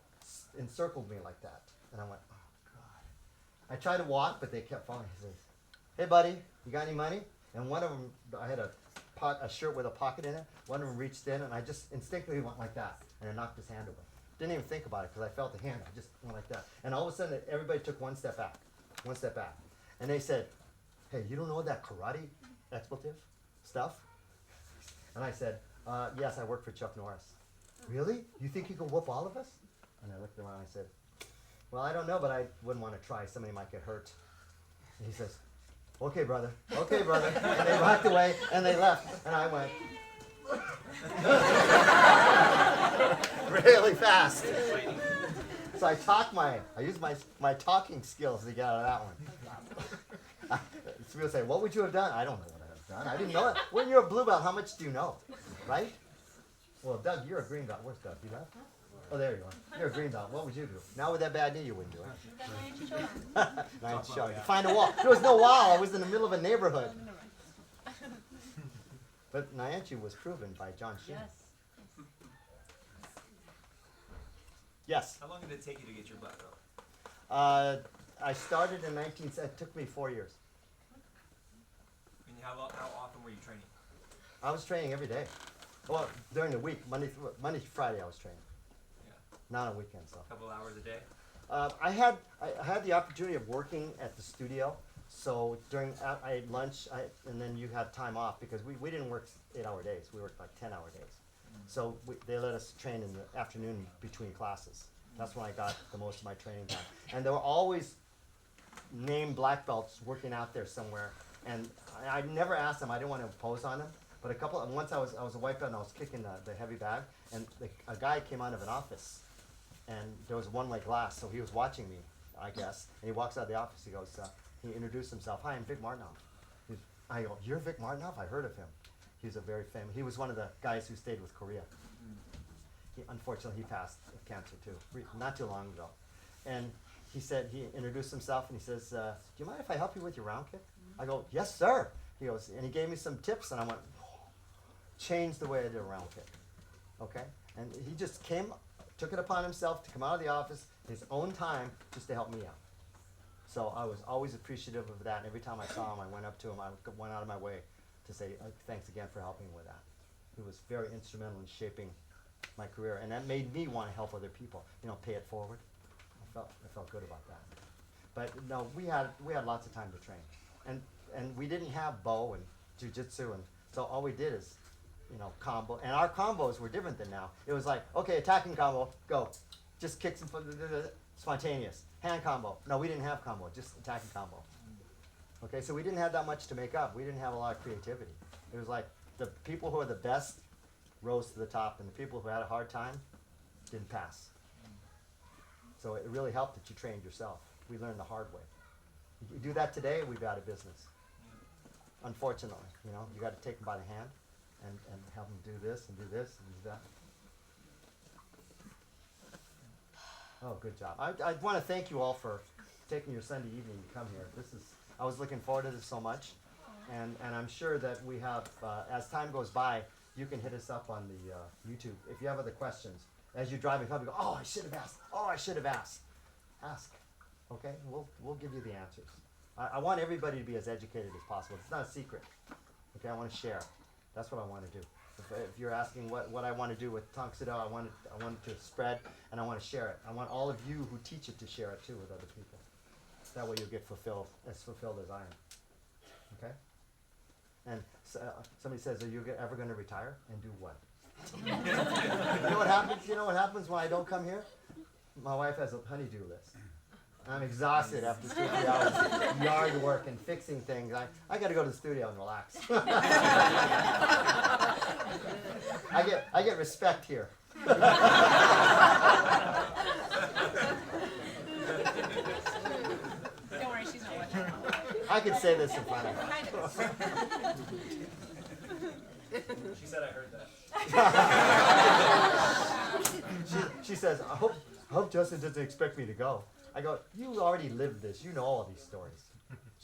encircled me like that. And I went, oh God. I tried to walk, but they kept following. He says, hey buddy, you got any money? And one of them, I had a shirt with a pocket in it. One of them reached in, and I just instinctively went like that, and I knocked his hand away. Didn't even think about it because I felt the hand. I just went like that. And all of a sudden, everybody took one step back. And they said, hey, you don't know that karate expletive stuff? And I said, yes, I work for Chuck Norris. Really? You think you can whoop all of us? And I looked around and I said, well, I don't know, but I wouldn't want to try. Somebody might get hurt. And he says, okay, brother. Okay, brother. And they walked away and they left. And I went really fast. So I used my talking skills to get out of that one. So people say, what would you have done? I don't know what I would have done. I didn't know it. When you're a blue belt, how much do you know? Right? Well, Doug, you're a green belt. Where's Doug? You left? Oh, there you are. You're a green belt. What would you do? Now with that bad knee, you wouldn't do it. 9 shot. Find a wall. There was no wall. I was in the middle of a neighborhood. But Nyanchi was proven by John Sheen. Yes. How long did it take you to get your black belt? I started in it took me 4 years. And how often were you training? I was training every day. Well, during the week, Monday through Friday I was training. Yeah. Not on weekends, though. A couple hours a day? I had the opportunity of working at the studio. So I had lunch, and then you had time off because we didn't work 8-hour days. We worked like 10-hour days. So they let us train in the afternoon between classes. That's when I got the most of my training done. And there were always named black belts working out there somewhere. And I never asked them. I didn't want to impose on them. But once I was a white belt and I was kicking the heavy bag, and a guy came out of an office, and there was one-way glass, so he was watching me, I guess. And he walks out of the office. He goes, he introduced himself. Hi, I'm Vic Martinoff. I go, you're Vic Martinoff? I heard of him. He's a very famous. He was one of the guys who stayed with Korea. Unfortunately, he passed of cancer too, not too long ago. And he introduced himself, and he says, do you mind if I help you with your round kick? I go, yes, sir. He goes, and he gave me some tips, and I went, changed the way I did a round kick. Okay? And he just took it upon himself to come out of the office his own time just to help me out. So I was always appreciative of that, and every time I saw him, I went up to him, I went out of my way to say, thanks again for helping with that. He was very instrumental in shaping my career, and that made me want to help other people, pay it forward. I felt good about that. But no, we had lots of time to train. And we didn't have bo and jiu-jitsu, and so all we did is, combo. And our combos were different than now. It was like, okay, attacking combo, go. Just kicks and spontaneous. Hand combo. No, we didn't have combo, just attacking combo. Okay, so we didn't have that much to make up. We didn't have a lot of creativity. It was like the people who were the best rose to the top, and the people who had a hard time didn't pass. So it really helped that you trained yourself. We learned the hard way. If you do that today, we'd be out of business. Unfortunately, you got to take them by the hand and have them do this and do this and do that. Oh, good job. I want to thank you all for taking your Sunday evening to come here. I was looking forward to this so much, and I'm sure that we have, as time goes by, you can hit us up on the YouTube. If you have other questions, as you're driving home, you go, oh, I should have asked. Oh, I should have asked. Ask. Okay? We'll give you the answers. I want everybody to be as educated as possible. It's not a secret. Okay? I want to share. That's what I want to do. If you're asking what I want to do with Tang Soo, I want it to spread, and I want to share it. I want all of you who teach it to share it too with other people. That way you'll get as fulfilled as I am. Okay? And somebody says, "Are you ever going to retire and do what?" You know what happens? You know what happens when I don't come here? My wife has a honey-do list. I'm exhausted after 2 or 3 hours of yard work and fixing things. I got to go to the studio and relax. I get respect here. Don't worry, she's not watching. I could say this in front of her. Kind of. She said I heard that. She says, I hope Justin doesn't expect me to go. I go, you already lived this. You know all these stories.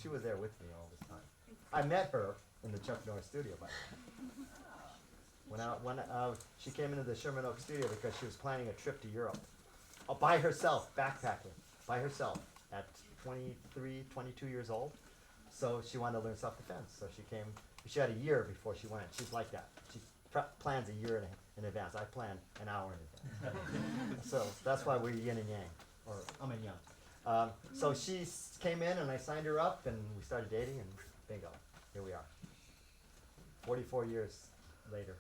She was there with me all this time. I met her in the Chuck Norris studio, by the way. When she came into the Sherman Oaks studio because she was planning a trip to Europe. By herself, backpacking. By herself at 23, 22 years old. So she wanted to learn self-defense. So she came. She had a year before she went. She's like that. She plans a year in advance. I plan an hour in advance. So that's why we're yin and yang. Or I'm in yang. So she came in and I signed her up and we started dating and bingo, here we are. 44 years later.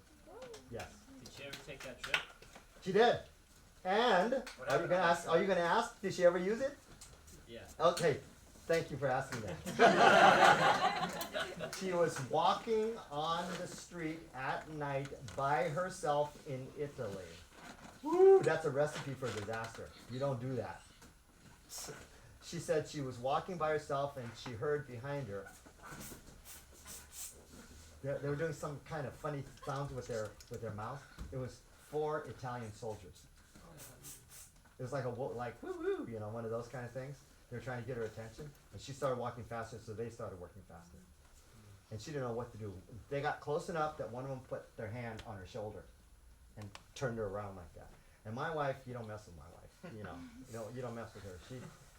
Yes. Did she ever take that trip? She did. And are you gonna ask? Did she ever use it? Yeah. Okay. Thank you for asking that. She was walking on the street at night by herself in Italy. Woo, that's a recipe for disaster. You don't do that. She said she was walking by herself and she heard behind her. They were doing some kind of funny sounds with their mouth. It was 4 Italian soldiers. It was like woo woo, you know, one of those kind of things. They were trying to get her attention, and she started walking faster, so they started working faster. And she didn't know what to do. They got close enough that one of them put their hand on her shoulder and turned her around like that. And my wife, you don't mess with my wife. You don't mess with her.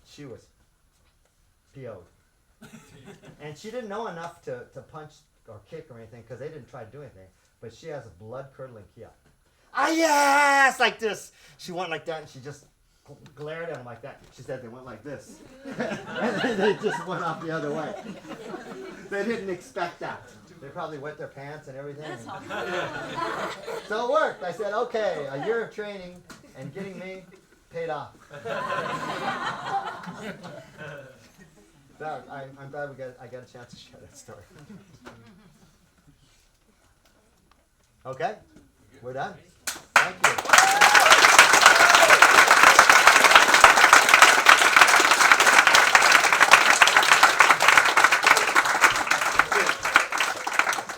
She was PO'd. And she didn't know enough to punch or kick or anything because they didn't try to do anything. But she has a blood-curdling kia. Ah, yes! Like this. She went like that, and she just glared at them like that. She said they went like this. And then they just went off the other way. They didn't expect that. They probably wet their pants and everything. So it worked. I said, okay, a year of training and getting me paid off. I'm glad I got a chance to share that story. Okay? We're done. Thank you.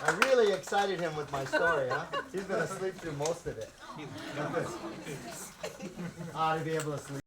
I really excited him with my story, huh? He's been asleep through most of it. Ought to be able to sleep.